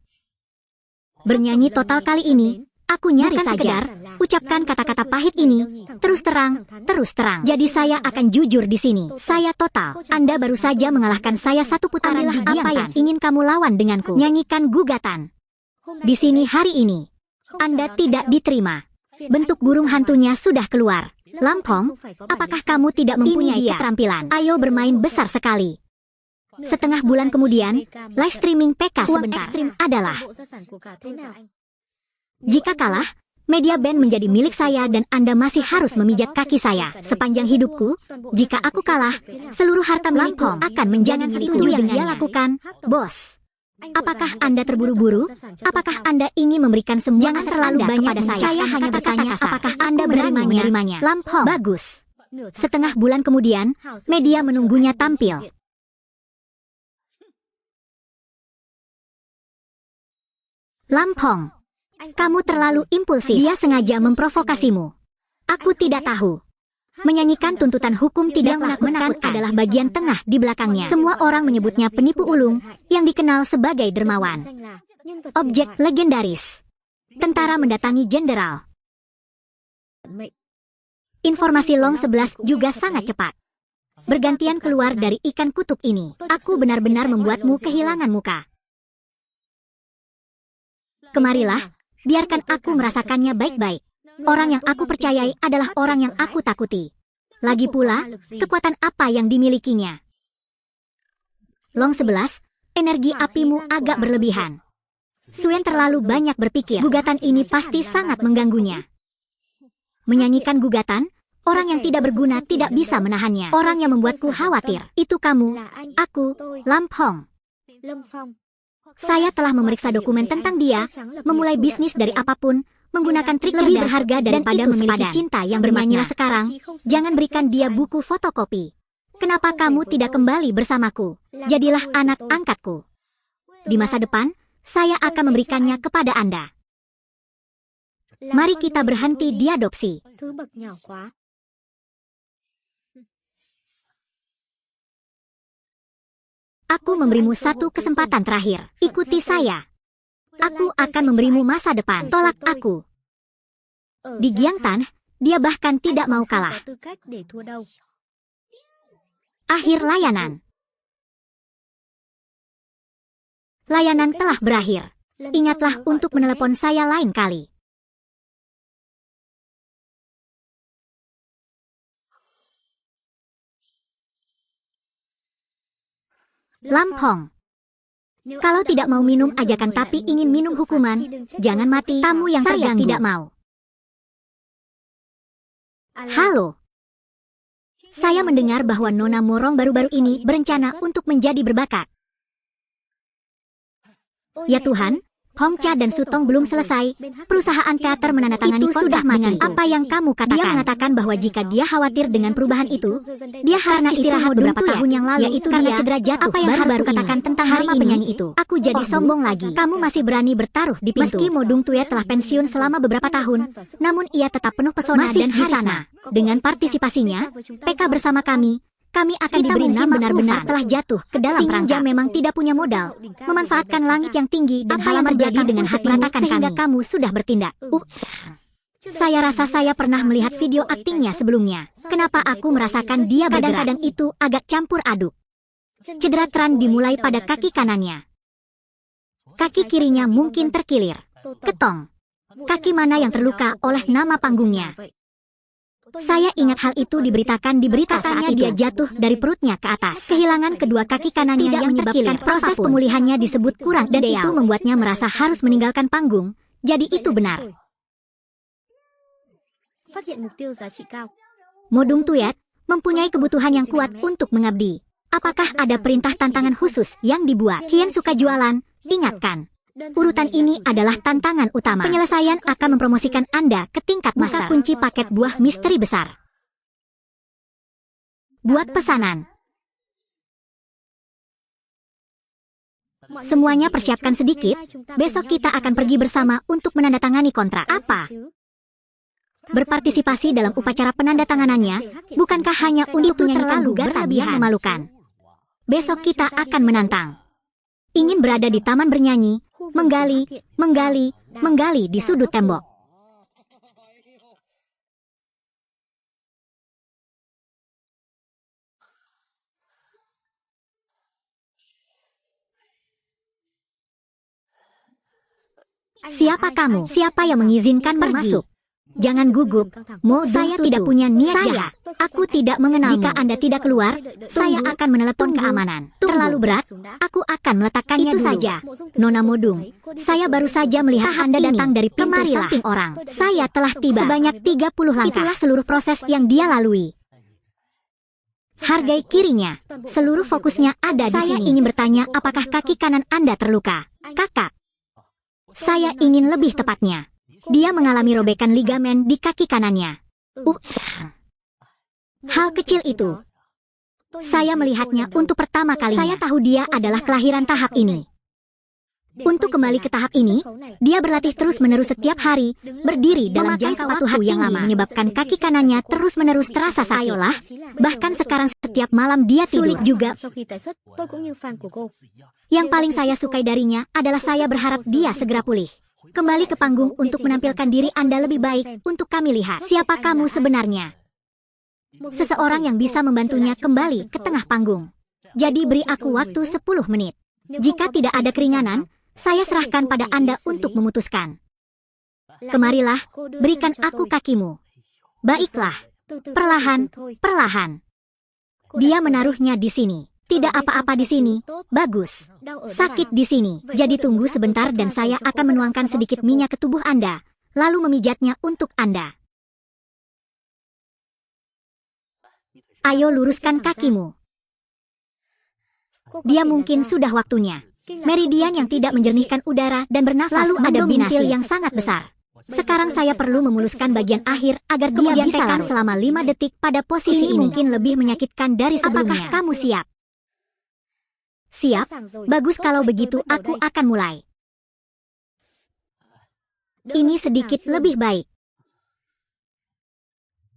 Bernyanyi total kali ini, aku nyaris saja ucapkan kata-kata pahit ini, terus terang. Jadi saya akan jujur di sini. Saya total. Anda baru saja mengalahkan saya satu putaran. Apa yang ingin kamu lawan denganku? Nyanyikan gugatan. Di sini hari ini, Anda tidak diterima. Bentuk burung hantunya sudah keluar. Lampong, apakah kamu tidak mempunyai keterampilan? Ayo bermain besar sekali. Setengah bulan kemudian, live streaming PK sebentar adalah jika kalah, media band menjadi milik saya dan Anda masih harus memijat kaki saya sepanjang hidupku. Jika aku kalah, seluruh harta Lampong akan menjadi milikku. Yang dia lakukan, bos. Apakah Anda terburu-buru? Apakah Anda ingin memberikan semua? Jangan terlalu banyak pada saya. Saya hanya bertanya apakah Anda berani menerimanya. Lampong, bagus. Setengah bulan kemudian, media menunggunya tampil. Lampong, kamu terlalu impulsif. Dia sengaja memprovokasimu. Aku tidak tahu. Menyanyikan tuntutan hukum tidak menakutkan adalah bagian tengah di belakangnya. Semua orang menyebutnya penipu ulung yang dikenal sebagai dermawan. Objek legendaris. Tentara mendatangi jenderal. Informasi Long 11 juga sangat cepat. Bergantian keluar dari ikan kutub ini. Aku benar-benar membuatmu kehilangan muka. Kemarilah, biarkan aku merasakannya baik-baik. Orang yang aku percayai adalah orang yang aku takuti. Lagi pula, kekuatan apa yang dimilikinya? Long 11, energi apimu agak berlebihan. Suen terlalu banyak berpikir. Gugatan ini pasti sangat mengganggunya. Menyanyikan gugatan, orang yang tidak berguna tidak bisa menahannya. Orang yang membuatku khawatir, itu kamu, aku, Lampong. Saya telah memeriksa dokumen tentang dia, memulai bisnis dari apapun, menggunakan trik lebih berharga daripada memiliki cinta yang bernyanyilah sekarang. Jangan berikan dia buku fotokopi. Kenapa kamu tidak kembali bersamaku? Jadilah anak angkatku. Di masa depan, saya akan memberikannya kepada Anda. Mari kita berhenti diadopsi. Aku memberimu satu kesempatan terakhir. Ikuti saya. Aku akan memberimu masa depan. Tolak aku. Di Giangtan, dia bahkan tidak mau kalah. Akhir layanan. Layanan telah berakhir. Ingatlah untuk menelepon saya lain kali. Lampong. Kalau tidak mau minum ajakan tapi ingin minum hukuman, jangan mati. Tamu yang terganggu. Saya tidak mau. Halo. Saya mendengar bahwa Nona Morong baru-baru ini berencana untuk menjadi berbakat. Ya Tuhan, Hongcha dan Sutong belum selesai. Perusahaan teater menandatangani kontrak dengan apa yang kamu katakan. Dia mengatakan bahwa jika dia khawatir dengan perubahan itu, dia harus istirahat beberapa tahun yang lalu, yaitu karena cedera jatuh. Apa yang harus katakan tentang hari penyanyi itu? Aku jadi sombong lagi. Kamu masih berani bertaruh di pintu. Meski Mo Dongtue telah pensiun selama beberapa tahun, namun ia tetap penuh pesona dan harisma. Dengan partisipasinya, PK bersama kami akan diberi nama benar-benar telah jatuh ke dalam perangkap. Memang tidak punya modal, memanfaatkan langit yang tinggi dan halaman terjadi dengan hatimu sehingga kamu sudah bertindak. Saya rasa saya pernah melihat video aktingnya sebelumnya. Kenapa aku merasakan dia kadang-kadang itu agak campur aduk. Cedera Tran dimulai pada kaki kanannya. Kaki kirinya mungkin terkilir. Ketong. Kaki mana yang terluka oleh nama panggungnya? Saya ingat hal itu diberitakan di berita saat dia jatuh dari perutnya ke atas. Kehilangan kedua kaki kanannya yang menyebabkan proses pemulihannya disebut kurang dan itu membuatnya merasa harus meninggalkan panggung. Jadi itu benar. Mo Dongtue mempunyai kebutuhan yang kuat untuk mengabdi. Apakah ada perintah tantangan khusus yang dibuat? Hien suka jualan, ingatkan. Urutan ini adalah tantangan utama. Penyelesaian akan mempromosikan Anda ke tingkat master. Buka kunci paket buah misteri besar. Buat pesanan. Semuanya persiapkan sedikit. Besok kita akan pergi bersama untuk menandatangani kontrak. Apa? Berpartisipasi dalam upacara penandatanganannya, bukankah hanya untuk menyanyikan gugatan yang memalukan? Besok kita akan menantang. Ingin berada di taman bernyanyi, menggali di sudut tembok. Siapa kamu? Siapa yang mengizinkan masuk? Jangan gugup, Mo. Saya tidak punya niat jahat. Aku tidak mengenalmu. Jika Anda tidak keluar, saya akan menelepon keamanan. Terlalu berat, aku akan meletakkannya itu dulu. Saja. Nona Mo Dong, saya baru saja melihat Anda datang dari pintu samping orang. Saya telah tiba sebanyak 30 langkah. Itulah seluruh proses yang dia lalui. Hargai kirinya. Seluruh fokusnya ada di sini. Saya ingin bertanya apakah kaki kanan Anda terluka? Kakak. Saya ingin lebih tepatnya. Dia mengalami robekan ligamen di kaki kanannya. Hal kecil itu. Saya melihatnya untuk pertama kali. Saya tahu dia adalah kelahiran tahap ini. Untuk kembali ke tahap ini, dia berlatih terus-menerus setiap hari, berdiri dalam jangka waktu yang lama, menyebabkan kaki kanannya terus-menerus terasa sayolah. Bahkan sekarang setiap malam dia tidur. Sulit juga. Yang paling saya sukai darinya adalah saya berharap dia segera pulih. Kembali ke panggung untuk menampilkan diri Anda lebih baik untuk kami lihat. Siapa kamu sebenarnya? Seseorang yang bisa membantunya kembali ke tengah panggung. Jadi beri aku waktu 10 menit. Jika tidak ada keringanan, saya serahkan pada Anda untuk memutuskan. Kemarilah, berikan aku kakimu. Baiklah. Perlahan. Dia menaruhnya di sini. Tidak apa-apa di sini. Bagus. Sakit di sini. Jadi tunggu sebentar dan saya akan menuangkan sedikit minyak ke tubuh Anda, lalu memijatnya untuk Anda. Ayo luruskan kakimu. Dia mungkin sudah waktunya. Meridian yang tidak menjernihkan udara dan bernafas lalu ada bintil yang sangat besar. Sekarang saya perlu memuluskan bagian akhir agar kemudian bisa larut selama 5 detik pada posisi ini. Mungkin lebih menyakitkan dari sebelumnya. Apakah kamu siap? Siap? Bagus kalau begitu aku akan mulai. Ini sedikit lebih baik.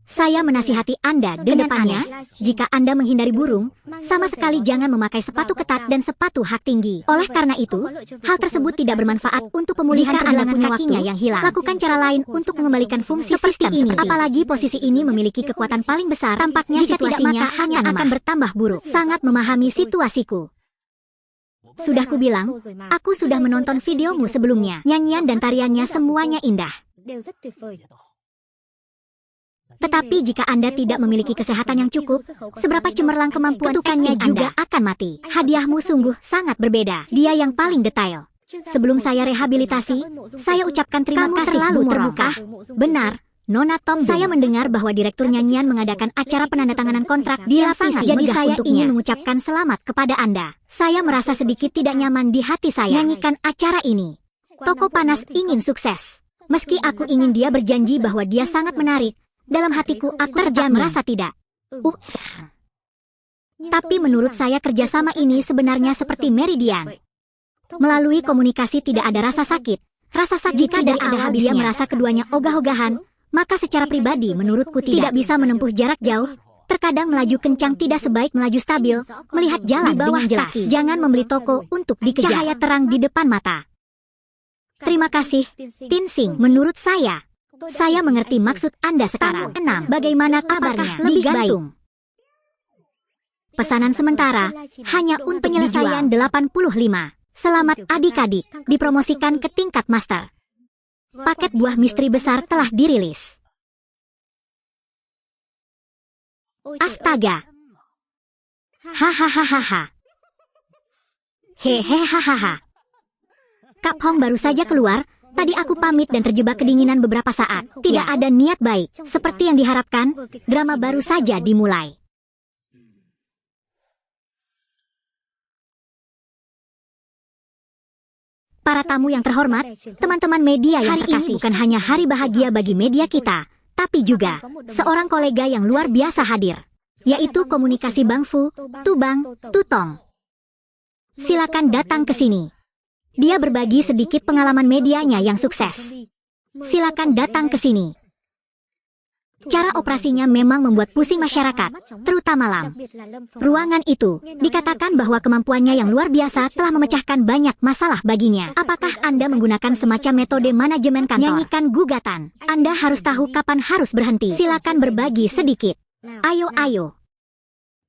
Saya menasihati Anda ke depannya, jika Anda menghindari burung, sama sekali jangan memakai sepatu ketat dan sepatu hak tinggi. Oleh karena itu, hal tersebut tidak bermanfaat untuk pemulihan pergelangan kakinya yang hilang. Lakukan cara lain untuk mengembalikan fungsi sistem ini. Apalagi posisi ini memiliki kekuatan paling besar, tampaknya situasinya hanya akan bertambah buruk. Sangat memahami situasiku. Sudah kubilang, aku sudah menonton videomu sebelumnya. Nyanyian dan tariannya semuanya indah. Tetapi jika Anda tidak memiliki kesehatan yang cukup, seberapa cemerlang kemampuan tukannya juga akan mati. Hadiahmu sungguh sangat berbeda. Dia yang paling detail. Sebelum saya rehabilitasi, saya ucapkan terima kasih terlalu terbuka. Benar. Nona Tom, saya mendengar bahwa direktur nyanyian mengadakan acara penandatanganan kontrak di lapangan. Jadi saya ingin mengucapkan selamat kepada Anda. Saya merasa sedikit tidak nyaman di hati saya. Nyanyikan acara ini. Toko panas ingin sukses. Meski aku ingin dia berjanji bahwa dia sangat menarik, dalam hatiku aku terjamin merasa tidak. Tapi menurut saya kerjasama ini sebenarnya seperti Meridian. Melalui komunikasi tidak ada rasa sakit. Rasa sakit jika dari awal dia merasa keduanya ogah-ogahan, maka secara pribadi menurutku tidak bisa menempuh jarak jauh. Terkadang melaju kencang tidak sebaik melaju stabil, melihat jalan di bawah jelas. Jangan membeli toko untuk dikejar. Cahaya terang di depan mata. Terima kasih, Tinsing. Menurut saya mengerti maksud Anda sekarang. 6. Bagaimana kabarnya? Lebih gantung. Pesanan sementara, hanya untuk penyelesaian 85. Selamat adik-adik, dipromosikan ke tingkat master. Paket buah misteri besar telah dirilis. Astaga. Hahaha. Hehehaha. Kap Hong baru saja keluar, tadi aku pamit dan terjebak kedinginan beberapa saat. Tidak ada niat baik, seperti yang diharapkan, drama baru saja dimulai. Para tamu yang terhormat, teman-teman media yang terkasih, bukan hanya hari bahagia bagi media kita, tapi juga seorang kolega yang luar biasa hadir, yaitu komunikasi Bang Fu, Tubang, Tutong. Silakan datang ke sini. Dia berbagi sedikit pengalaman medianya yang sukses. Silakan datang ke sini. Cara operasinya memang membuat pusing masyarakat, terutama Lam. Ruangan itu, dikatakan bahwa kemampuannya yang luar biasa telah memecahkan banyak masalah baginya. Apakah Anda menggunakan semacam metode manajemen kantor? Nyanyikan gugatan. Anda harus tahu kapan harus berhenti. Silakan berbagi sedikit. Ayo.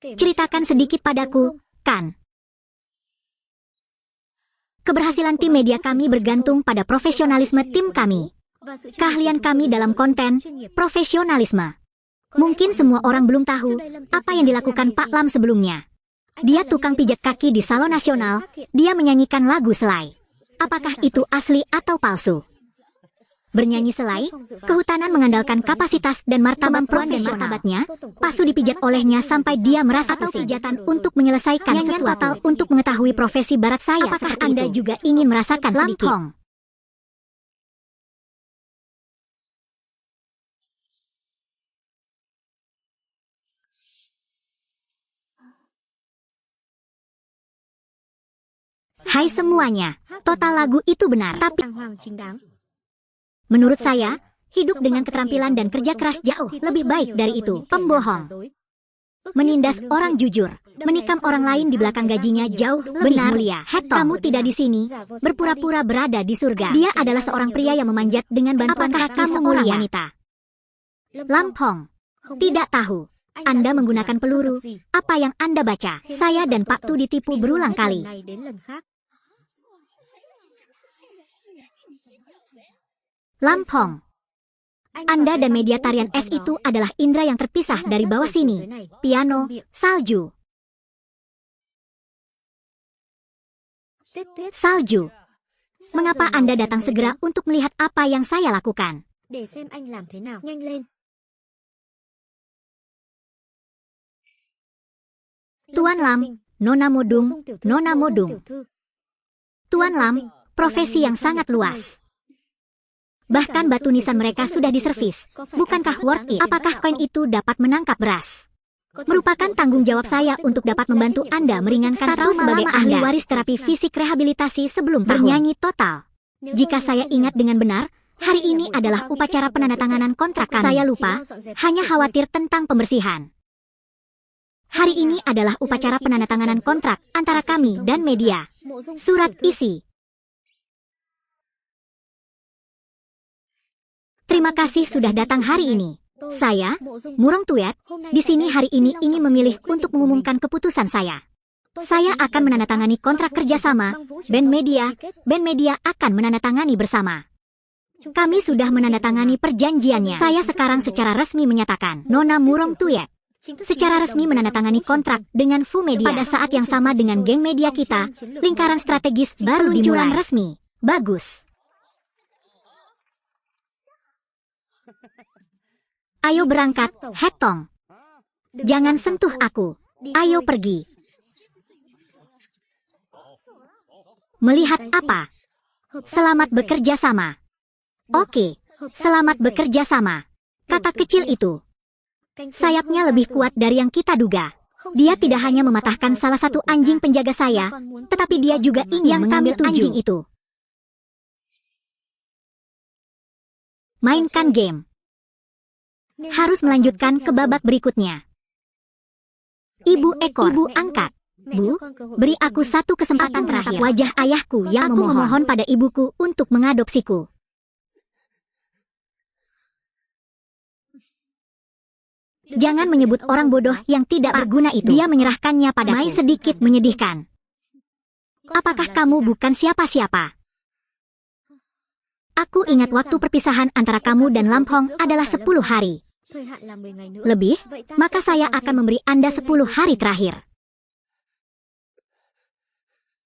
Ceritakan sedikit padaku, kan? Keberhasilan tim media kami bergantung pada profesionalisme tim kami. Keahlian kami dalam konten, profesionalisme. Mungkin semua orang belum tahu apa yang dilakukan Pak Lam sebelumnya. Dia tukang pijat kaki di Salon Nasional, dia menyanyikan lagu selai. Apakah itu asli atau palsu? Bernyanyi selai, kehutanan mengandalkan kapasitas dan martabat martabatnya, Pasu dipijat olehnya sampai dia merasa atau pijatan untuk menyelesaikan sesuatu. Total untuk mengetahui profesi barat saya. Apakah Anda juga ingin merasakan sedikit? Hai semuanya, total lagu itu benar, tapi menurut saya, hidup dengan keterampilan dan kerja keras jauh lebih baik dari itu. Pembohong, menindas orang jujur, menikam orang lain di belakang gajinya jauh lebih mulia. Kamu tidak di sini, berpura-pura berada di surga. Dia adalah seorang pria yang memanjat dengan bantuan kaki seorang wanita. Lampong, tidak tahu. Anda menggunakan peluru. Apa yang Anda baca? Saya dan Pak Tu ditipu berulang kali. Lampong, Anda dan media tarian es itu adalah indera yang terpisah dari bawah sini. Piano, salju. Salju. Mengapa Anda datang segera untuk melihat apa yang saya lakukan? Tuan Lam, Nona Modung, Nona Modung. Tuan Lam, profesi yang sangat luas. Bahkan batu nisan mereka sudah diservis. Bukankah worth it? Apakah koin itu dapat menangkap beras? Merupakan tanggung jawab saya untuk dapat membantu Anda meringankan status sebagai ahli waris terapi fisik rehabilitasi sebelum bernyanyi total. Jika saya ingat dengan benar, hari ini adalah upacara penandatanganan kontrak kami. Saya lupa, hanya khawatir tentang pembersihan. Hari ini adalah upacara penandatanganan kontrak antara kami dan media. Surat isi. Terima kasih sudah datang hari ini. Saya, Murong Tuyet, di sini hari ini ingin memilih untuk mengumumkan keputusan saya. Saya akan menandatangani kontrak kerjasama, band media akan menandatangani bersama. Kami sudah menandatangani perjanjiannya. Saya sekarang secara resmi menyatakan, Nona Murong Tuyet secara resmi menandatangani kontrak dengan Fu Media. Pada saat yang sama dengan geng media kita, lingkaran strategis baru dimulai resmi. Bagus. Ayo berangkat, Hetong. Jangan sentuh aku. Ayo pergi. Melihat apa? Selamat bekerja sama. Oke, selamat bekerja sama. Kata kecil itu. Sayapnya lebih kuat dari yang kita duga. Dia tidak hanya mematahkan salah satu anjing penjaga saya, tetapi dia juga ingin mengambil anjing itu. Mainkan game. Harus melanjutkan ke babak berikutnya. Ibu ekor, ibu angkat. Bu, beri aku satu kesempatan terakhir. Wajah ayahku yang memohon pada ibuku untuk mengadopsiku. Jangan menyebut orang bodoh yang tidak berguna itu. Dia menyerahkannya pada Mai sedikit menyedihkan. Apakah kamu bukan siapa-siapa? Aku ingat waktu perpisahan antara kamu dan Lampong adalah 10 hari. Lebih, maka saya akan memberi Anda 10 hari terakhir.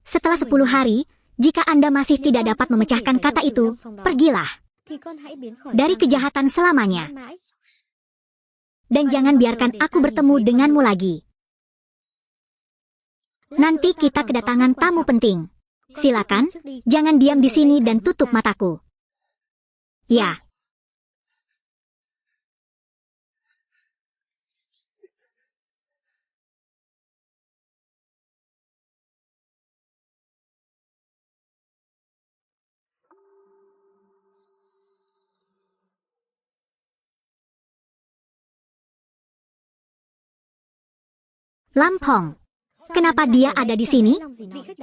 Setelah 10 hari, jika Anda masih tidak dapat memecahkan kata itu, pergilah dari kejahatan selamanya. Dan jangan biarkan aku bertemu denganmu lagi. Nanti kita kedatangan tamu penting. Silakan, jangan diam di sini dan tutup mataku. Ya. Lampong. Kenapa dia ada di sini?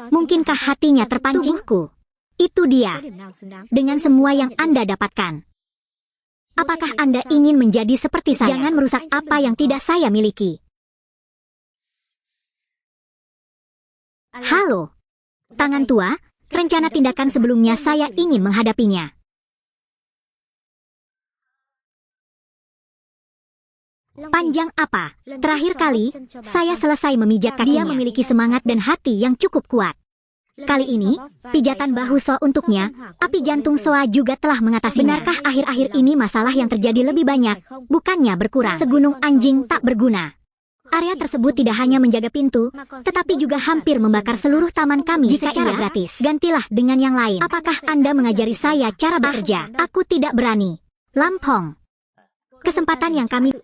Mungkinkah hatinya terpancing? Tubuhku. Itu dia. Dengan semua yang Anda dapatkan. Apakah Anda ingin menjadi seperti saya? Jangan merusak apa yang tidak saya miliki. Halo. Tangan tua, rencana tindakan sebelumnya saya ingin menghadapinya. Panjang apa? Terakhir kali, saya selesai memijat kakinya. Dia memiliki semangat dan hati yang cukup kuat. Kali ini, pijatan bahu So untuknya, api jantung Soa juga telah mengatasinya. Benarkah akhir-akhir ini masalah yang terjadi lebih banyak, bukannya berkurang? Segunung anjing tak berguna. Area tersebut tidak hanya menjaga pintu, tetapi juga hampir membakar seluruh taman kami secara gratis. Gantilah dengan yang lain. Apakah Anda mengajari saya cara bekerja? Aku tidak berani. Lampong. Kesempatan yang kami,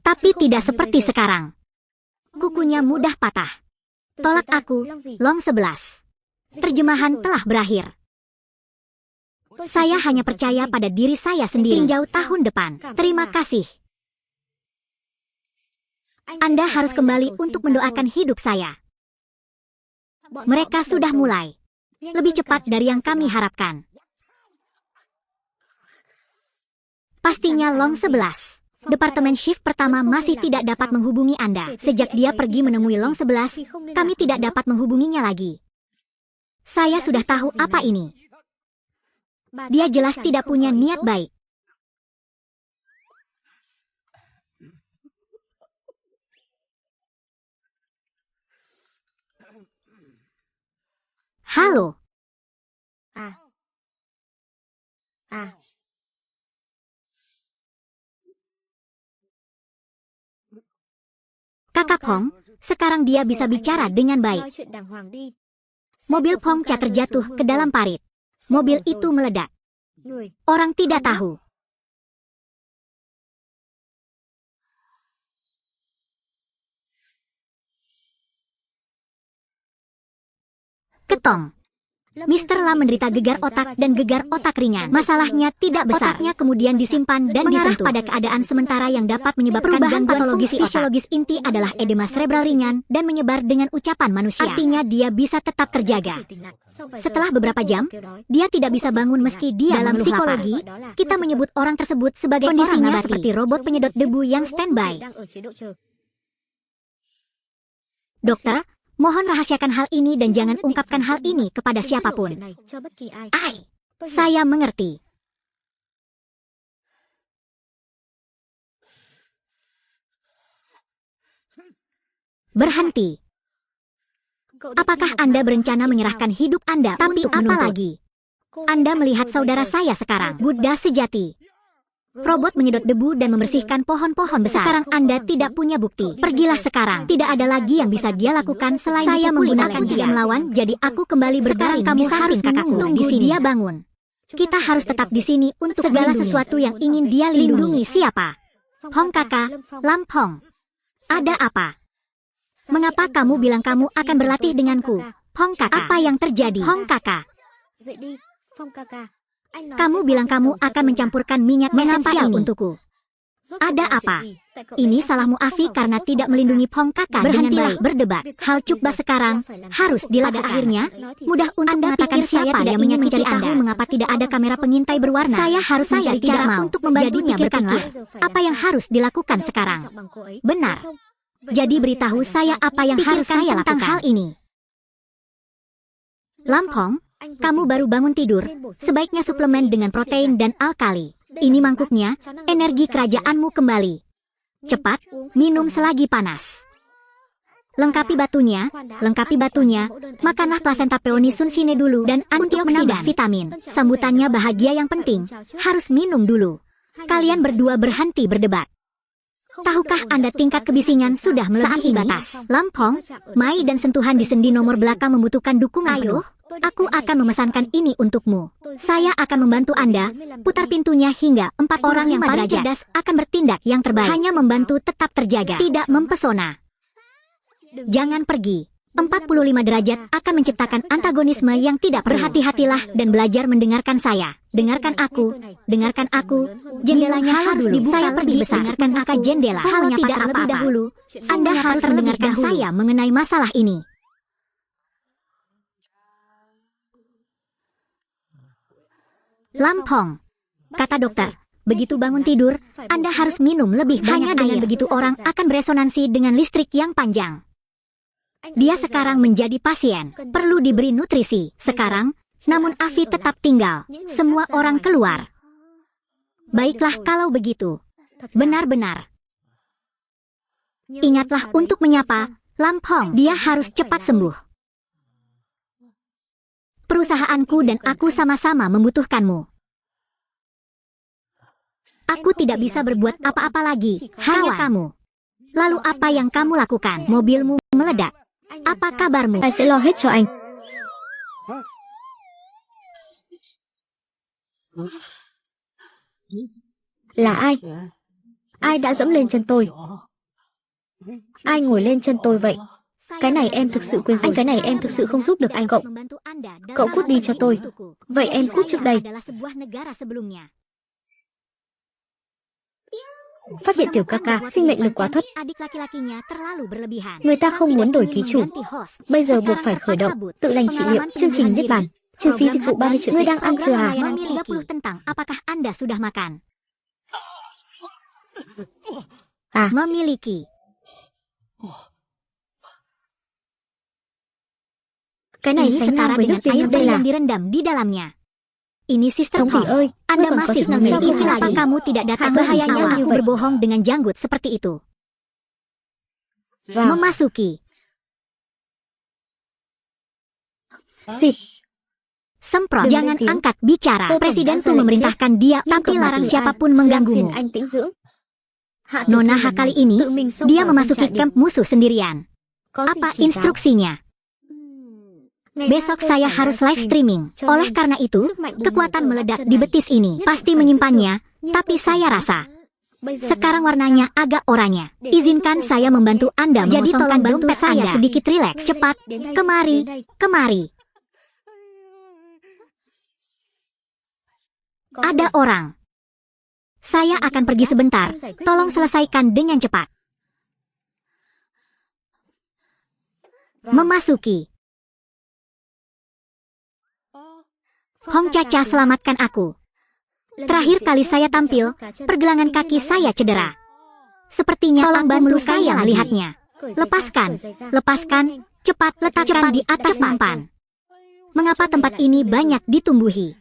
tapi tidak seperti sekarang. Kukunya mudah patah. Tolak aku, Long 11. Terjemahan telah berakhir. Saya hanya percaya pada diri saya sendiri. Tinjau tahun depan. Terima kasih. Anda harus kembali untuk mendoakan hidup saya. Mereka sudah mulai. Lebih cepat dari yang kami harapkan. Pastinya Long 11. Departemen shift pertama masih tidak dapat menghubungi Anda. Sejak dia pergi menemui Long 11, kami tidak dapat menghubunginya lagi. Saya sudah tahu apa ini. Dia jelas tidak punya niat baik. Halo. Kakak Pong, sekarang dia bisa bicara dengan baik. Mobil Pong Cha terjatuh ke dalam parit. Mobil itu meledak. Orang tidak tahu. Ketong. Mr. Lam menderita gegar otak dan gegar otak ringan. Masalahnya tidak besar. Otaknya kemudian disimpan dan disentuh pada keadaan sementara yang dapat menyebabkan gangguan patologis fisiologis inti adalah edema cerebral ringan dan menyebar dengan ucapan manusia. Artinya dia bisa tetap terjaga. Setelah beberapa jam, dia tidak bisa bangun meski dia dalam psikologi, kita menyebut orang tersebut sebagai kondisinya seperti robot penyedot debu yang standby. Dokter, mohon rahasiakan hal ini dan jangan ungkapkan hal ini kepada siapapun. Ai, saya mengerti. Berhenti. Apakah Anda berencana menyerahkan hidup Anda? Tapi apa lagi? Anda melihat saudara saya sekarang, Buddha sejati. Robot menyedot debu dan membersihkan pohon-pohon besar. Sekarang Anda tidak punya bukti. Pergilah sekarang. Tidak ada lagi yang bisa dia lakukan selain saya menggunakan dia melawan. Jadi aku kembali berbaring. Kamu harus kakakku. Tunggu dia bangun. Kita harus tetap di sini untuk segala sesuatu yang ingin dia lindungi. Siapa? Hong kakak, Lam Hong. Ada apa? Mengapa kamu bilang kamu akan berlatih denganku? Hong kakak, apa yang terjadi? Hong kakak. Kamu bilang kamu akan mencampurkan minyak esensial untukku. Ada apa? Ini salahmu Afi karena tidak melindungi Hong kakak dengan baik. Berdebat. Hal cukba sekarang harus dilakukan. Akhirnya, mudah untuk Anda mengatakan siapa yang ingin mencari tahu mengapa tidak ada kamera pengintai berwarna. Saya harus mencari cara untuk membantunya. Berpikirlah apa yang harus dilakukan sekarang. Benar. Jadi beritahu saya apa yang harus saya lakukan tentang hal ini. Lam Hong, kamu baru bangun tidur, sebaiknya suplemen dengan protein dan alkali. Ini mangkuknya, energi kerajaanmu kembali. Cepat, minum selagi panas. Lengkapi batunya, makanlah plasenta peony sun sine dulu dan antioksidan vitamin. Sambutannya bahagia yang penting, harus minum dulu. Kalian berdua berhenti berdebat. Tahukah Anda tingkat kebisingan sudah melebihi batas? Lam Hong, Mai dan sentuhan di sendi nomor belakang membutuhkan dukungan penuh. Aku akan memesankan ini untukmu. Saya akan membantu Anda. Putar pintunya hingga 4 orang yang paling cerdas akan bertindak yang terbaik. Hanya membantu tetap terjaga, tidak mempesona. Jangan pergi. 45 derajat akan menciptakan antagonisme yang tidak perlu. Berhati-hatilah dan belajar mendengarkan saya. Dengarkan aku. Jendelanya harus dibuka. Saya pergi besar. Dengarkan aku jendela. Halnya tidak lebih dahulu. Anda harus mendengarkan saya mengenai masalah ini. Lam Hong, kata dokter, begitu bangun tidur, Anda harus minum lebih banyak. Hanya dengan begitu orang akan beresonansi dengan listrik yang panjang. Dia sekarang menjadi pasien, perlu diberi nutrisi. Sekarang, namun Afi tetap tinggal. Semua orang keluar. Baiklah kalau begitu. Benar-benar. Ingatlah untuk menyapa Lam Hong. Dia harus cepat sembuh. Perusahaanku dan aku sama-sama membutuhkanmu. Aku tidak bisa berbuat apa-apa lagi, hanya kamu. Lalu apa yang kamu lakukan? Mobilmu meledak. Apa kabarmu? Tôi sẽ lo hết cho anh. Là ai? Ai đã dẫm lên chân tôi? Ai ngồi lên chân tôi vậy? Cái này em thực sự quên rồi. Cái này em thực sự không giúp được anh. Cậu cút đi cho tôi. Vậy em cút trước đây. Phát hiện tiểu ca ca, sinh mệnh lực quá thấp. Người ta không muốn đổi ký chủ. Bây giờ buộc phải khởi động, tự lành trị liệu, chương trình Niết Bàn. Trừ phí dịch vụ 30 triệu. Ngươi đang ăn chưa à? Apakah Anda sudah makan? À, Memiliki. Cái này Ini sánh ngang setara với nước dengan air tiên đây là. yang direndam di dalamnya. Ini Sister Thống Hong. tỷ ơi, Anda ngươi còn có masih chức năng gì? memiliki apa kamu tidak datang Anda bahayanya awal. aku berbohong dengan janggut seperti itu. Vào. Memasuki. Xịt. Semprot. Đừng Jangan lên tiếng. angkat bicara. Tôi Presiden tổng đã tuh ra lệnh memerintahkan dia Liên tapi tục mà larang từ siapapun Làm mengganggumu. phiền anh tĩnh dưỡng. Hạ tiểu Nona thư lần kali này ini, tự mình xông dia vào memasuki doanh trại camp musuh sendirian. Có gì Apa chỉ giáo? instruksinya? Ngày Besok mai tôi saya phải harus live streaming. Cho Oleh nên, karena itu, sức mạnh bùng nổ kekuatan ở meledak chân di này. betis ini. Nhất Pasti định phải menyimpannya, giữ được. tapi Nhưng saya tôi rasa. Bây giờ Sekarang nó- warnanya agak oranye. Izinkan saya membantu Anda Jadi mengosongkan tolong bantu dompet saya Anda. sedikit rileks. Cepat, Đến đây, kemari, đến đây. kemari. Có Ada người. orang. Saya akan pergi sebentar. Tolong selesaikan dengan cepat. Vào. Memasuki. Hong Caca selamatkan aku. Terakhir kali saya tampil, pergelangan kaki saya cedera. Sepertinya tolong bantu saya melihatnya. Lepaskan, lepaskan, cepat letakkan di atas papan. Mengapa tempat ini banyak ditumbuhi?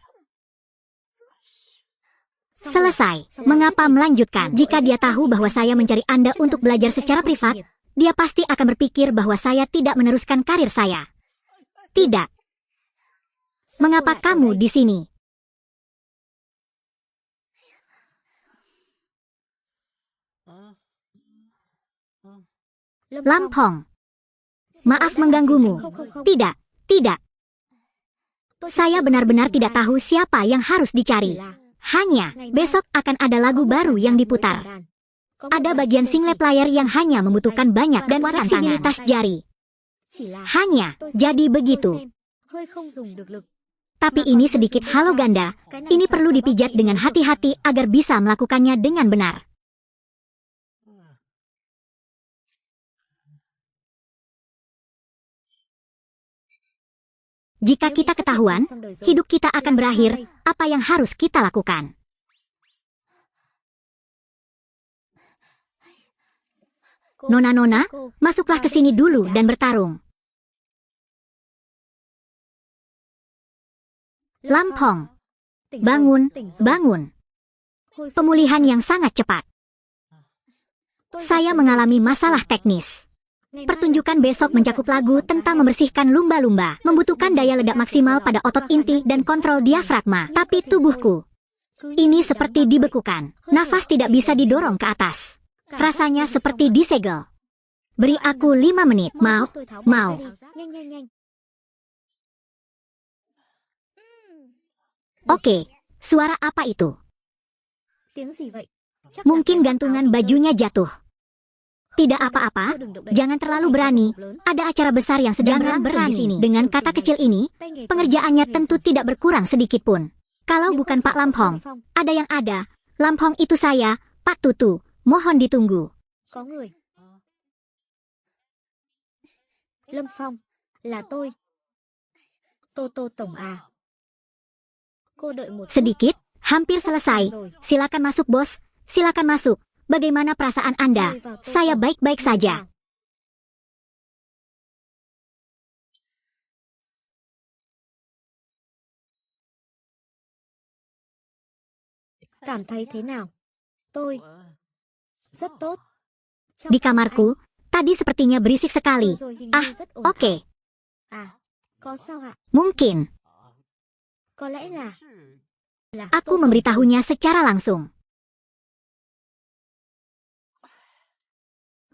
Selesai. Mengapa melanjutkan? Jika dia tahu bahwa saya mencari Anda untuk belajar secara privat, dia pasti akan berpikir bahwa saya tidak meneruskan karir saya. Tidak. Mengapa kamu di sini? Lampong. Maaf mengganggumu. Tidak, tidak. Saya benar-benar tidak tahu siapa yang harus dicari. Hanya, besok akan ada lagu baru yang diputar. Ada bagian single player yang hanya membutuhkan banyak dan fleksibilitas jari. Hanya, jadi begitu. Tapi ini sedikit halo ganda. Ini perlu dipijat dengan hati-hati agar bisa melakukannya dengan benar. Jika kita ketahuan, hidup kita akan berakhir. Apa yang harus kita lakukan? Nona-nona, masuklah ke sini dulu dan bertarung. Lampong. Bangun, bangun. Pemulihan yang sangat cepat. Saya mengalami masalah teknis. Pertunjukan besok mencakup lagu tentang membersihkan lumba-lumba, membutuhkan daya ledak maksimal pada otot inti dan kontrol diafragma. Tapi tubuhku ini seperti dibekukan. Nafas tidak bisa didorong ke atas. Rasanya seperti disegel. Beri aku 5 menit. Mau? Mau. Oke, suara apa itu? Mungkin gantungan bajunya jatuh. Tidak apa-apa, jangan terlalu berani. Ada acara besar yang sedang berlangsung di sini. Dengan kata kecil ini, pengerjaannya tentu tidak berkurang sedikit pun. Kalau bukan Pak Lampong, ada yang ada. Lampong itu saya, Pak Tutu. Mohon ditunggu. Lâm Phong, là tôi. Toto Tổng à. Cô đợi một chút. Sedikit, hampir selesai. Silakan masuk, bos. Silakan masuk. Bagaimana perasaan Anda? Saya baik-baik saja. Cảm thấy thế nào? Tôi rất tốt. Di kamarku, tadi sepertinya berisik sekali. Ah, oke. Có sao ạ? Mungkin. Có lẽ là Aku memberitahunya secara langsung.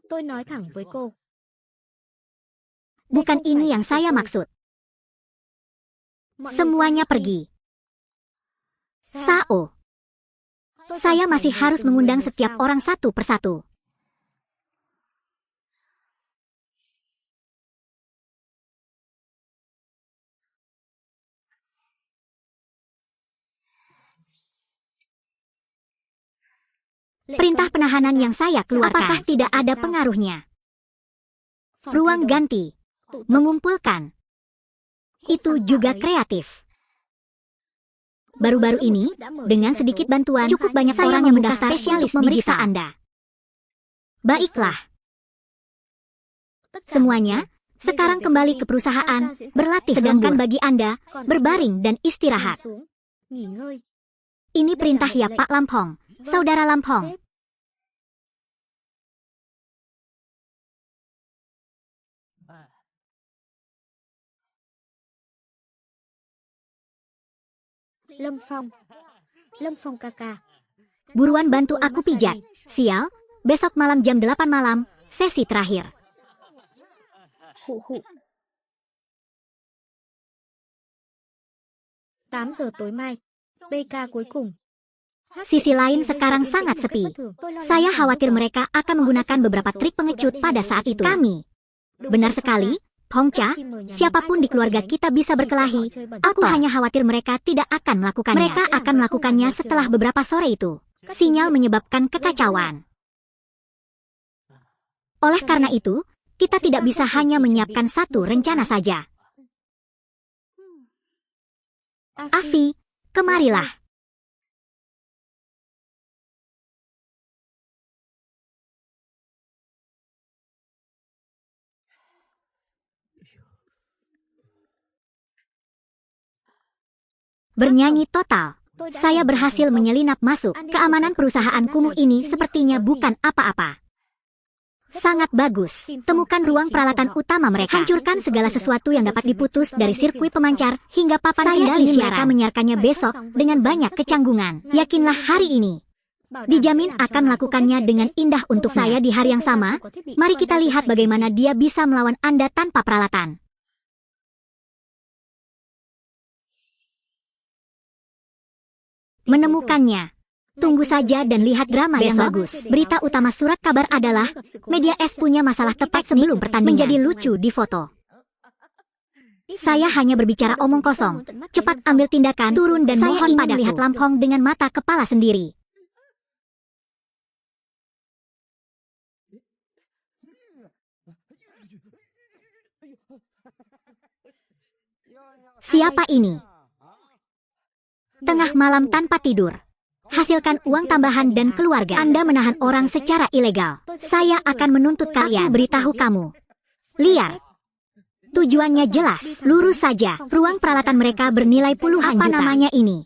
tôi nói thẳng với cô. Bukan ini yang saya maksud. Semuanya pergi. Sao. Saya masih harus mengundang setiap orang satu persatu. Perintah penahanan yang saya keluarkan, apakah tidak ada pengaruhnya? Ruang ganti. Mengumpulkan. Itu juga kreatif. Baru-baru ini, dengan sedikit bantuan, cukup banyak orang yang mendaftar spesialis untuk memeriksa Anda. Baiklah. Semuanya, sekarang kembali ke perusahaan, berlatih. Sedangkan bagi Anda, berbaring dan istirahat. Ini perintah ya Pak Lampong, Saudara Lampong. Lâm Phong kakak. Buruan bantu aku pijat. Sial, besok malam jam 8 malam, sesi terakhir. Khụ khụ. 8 giờ tối mai. PK cuối cùng. Sisi lain sekarang sangat sepi. Saya khawatir mereka akan menggunakan beberapa trik pengecut pada saat itu. Kami. Benar sekali, Hongcha, siapapun di keluarga kita bisa berkelahi. Aku hanya khawatir mereka tidak akan melakukannya. Mereka akan melakukannya setelah beberapa sore itu. Sinyal menyebabkan kekacauan. Oleh karena itu, kita tidak bisa hanya menyiapkan satu rencana saja. Afi, kemarilah. Bernyanyi total. Saya berhasil menyelinap masuk. Keamanan perusahaan kumuh ini sepertinya bukan apa-apa. Sangat bagus. Temukan ruang peralatan utama mereka. Hancurkan segala sesuatu yang dapat diputus dari sirkuit pemancar hingga papan kendali siaran. Mereka menyiarkannya besok dengan banyak kecanggungan. Yakinlah hari ini. Dijamin akan melakukannya dengan indah untuk saya di hari yang sama. Mari kita lihat bagaimana dia bisa melawan Anda tanpa peralatan. Menemukannya. Tunggu saja dan lihat drama yang bagus. Berita utama surat kabar adalah media S punya masalah tepat sebelum pertandingan. Menjadi lucu di foto. Saya hanya berbicara omong kosong. Cepat ambil tindakan, turun dan mohon padaku. Melihat Lampong dengan mata kepala sendiri. Siapa ini? Tengah malam tanpa tidur. Hasilkan uang tambahan dan keluarga. Anda menahan orang secara ilegal. Saya akan menuntut kalian. Beritahu kamu. Liar. Tujuannya jelas. Lurus saja. Ruang peralatan mereka bernilai puluhan juta. Apa namanya ini?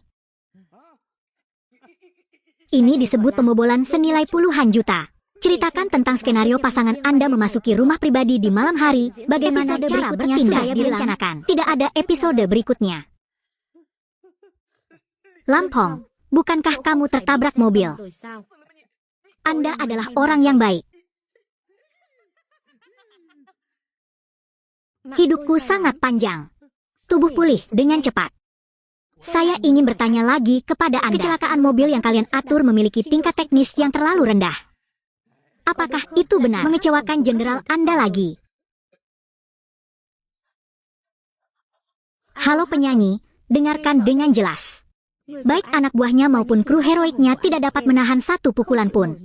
Ini disebut pembobolan senilai puluhan juta. Ceritakan tentang skenario pasangan Anda memasuki rumah pribadi di malam hari. Bagaimana cara bertindak direncanakan. Tidak ada episode berikutnya. Lampong, bukankah kamu tertabrak mobil? Anda adalah orang yang baik. Hidupku sangat panjang. Tubuh pulih dengan cepat. Saya ingin bertanya lagi kepada Anda. Kecelakaan mobil yang kalian atur memiliki tingkat teknis yang terlalu rendah. Apakah itu benar? Mengecewakan jenderal Anda lagi. Halo penyanyi, dengarkan dengan jelas. Baik anak buahnya maupun kru heroiknya tidak dapat menahan satu pukulan pun.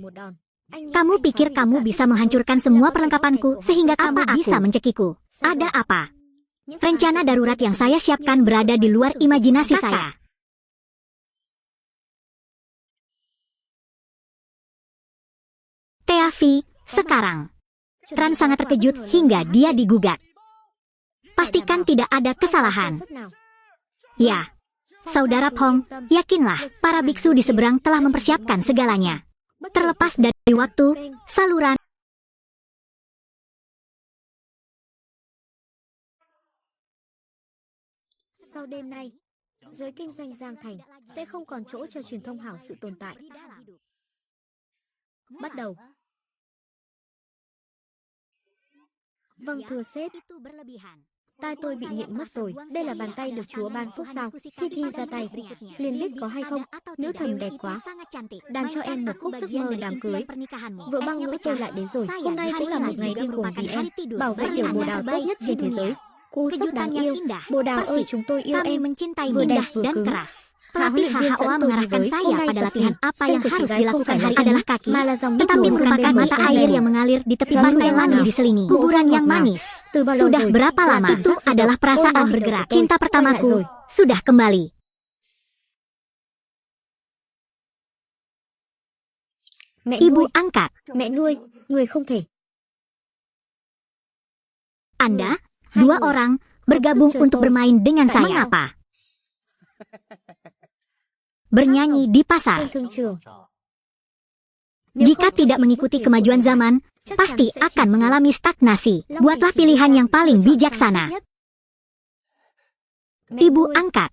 Kamu pikir kamu bisa menghancurkan semua perlengkapanku sehingga kamu bisa mencekiku? Ada apa? Rencana darurat yang saya siapkan berada di luar imajinasi saya. Teafi, sekarang. Tran sangat terkejut hingga dia digugat. Pastikan tidak ada kesalahan. Ya. Saudara Pong, yakinlah, para biksu di seberang telah mempersiapkan segalanya. Terlepas dari waktu, saluran. Sau đêm nay, giới kinh doanh Giang Thành sẽ không còn chỗ cho truyền thông hảo sự tồn tại. Bắt đầu. Vâng thưa sếp. Tai tôi bị nghiện mất rồi. Đây là bàn tay được Chúa ban phước sao? Khi ra tay, liền biết có hay không? Nữ thần đẹp quá. Đàn cho em một khúc giấc mơ đám cưới. Vợ băng ngữ tôi lại đến rồi. Hôm nay cũng là một ngày điên cuồng vì em. Bảo vệ tiểu bồ đào tốt nhất trên thế giới. Cú sốc đáng yêu. Bồ đào ơi, chúng tôi yêu em. Vừa đẹp vừa cứng. Pelatih HHOA mengarahkan saya pada latihan apa yang harus dilakukan hari adalah kaki, tetapi merupakan mata air yang mengalir di tepi pantai lalu diselingi kuburan yang manis. Sudah berapa lama? Itu adalah perasaan bergerak. Cinta pertamaku sudah kembali. Ibu angkat. Mẹ nuôi, người không thể. Anda, dua orang, bergabung untuk bermain dengan saya. Mengapa? Bernyanyi di pasar. Jika tidak mengikuti kemajuan zaman, pasti akan mengalami stagnasi. Buatlah pilihan yang paling bijaksana. Ibu angkat.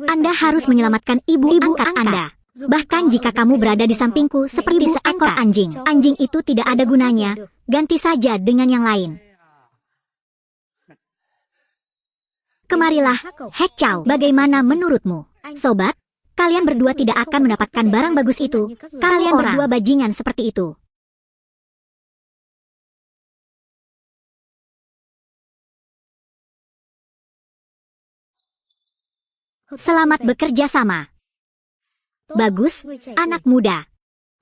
Anda harus menyelamatkan ibu angkat Anda. Bahkan jika kamu berada di sampingku seperti seekor anjing. Anjing itu tidak ada gunanya. Ganti saja dengan yang lain. Kemarilah, Hek Chow. Bagaimana menurutmu? Sobat, kalian berdua tidak akan mendapatkan barang bagus itu. Kalian berdua bajingan seperti itu. Selamat bekerja sama. Bagus, anak muda.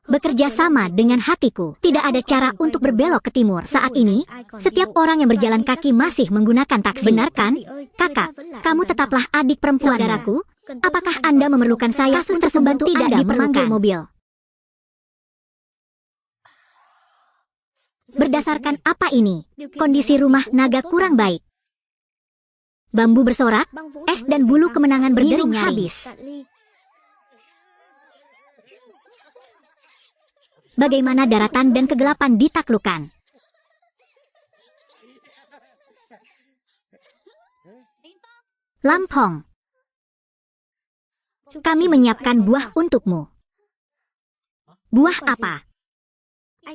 Bekerja sama dengan hatiku. Tidak ada cara untuk berbelok ke timur. Saat ini, setiap orang yang berjalan kaki masih menggunakan taksi. Benar kan? Kakak, kamu tetaplah adik perempuan saudaraku. Apakah Anda memerlukan saya untuk membantu Anda memanggil mobil? Berdasarkan apa ini? Kondisi rumah naga kurang baik. Bambu bersorak, es dan bulu kemenangan berdering habis. Bagaimana daratan dan kegelapan ditaklukkan? Lampong. Kami menyiapkan buah untukmu. Buah apa?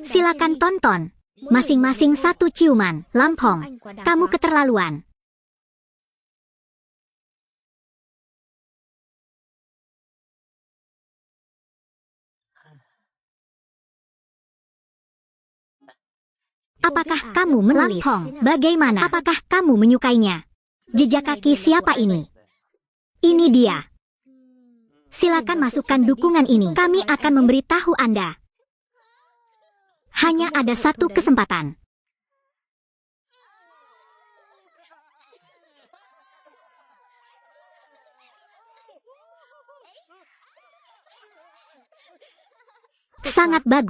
Silakan tonton. Masing-masing satu ciuman. Lampong, kamu keterlaluan. Apakah kamu menulis? Bagaimana? Apakah kamu menyukainya? Jejak kaki siapa ini? Ini dia. Silakan masukkan dukungan ini. Kami akan memberitahu Anda. Hanya ada satu kesempatan. Sangat bagus.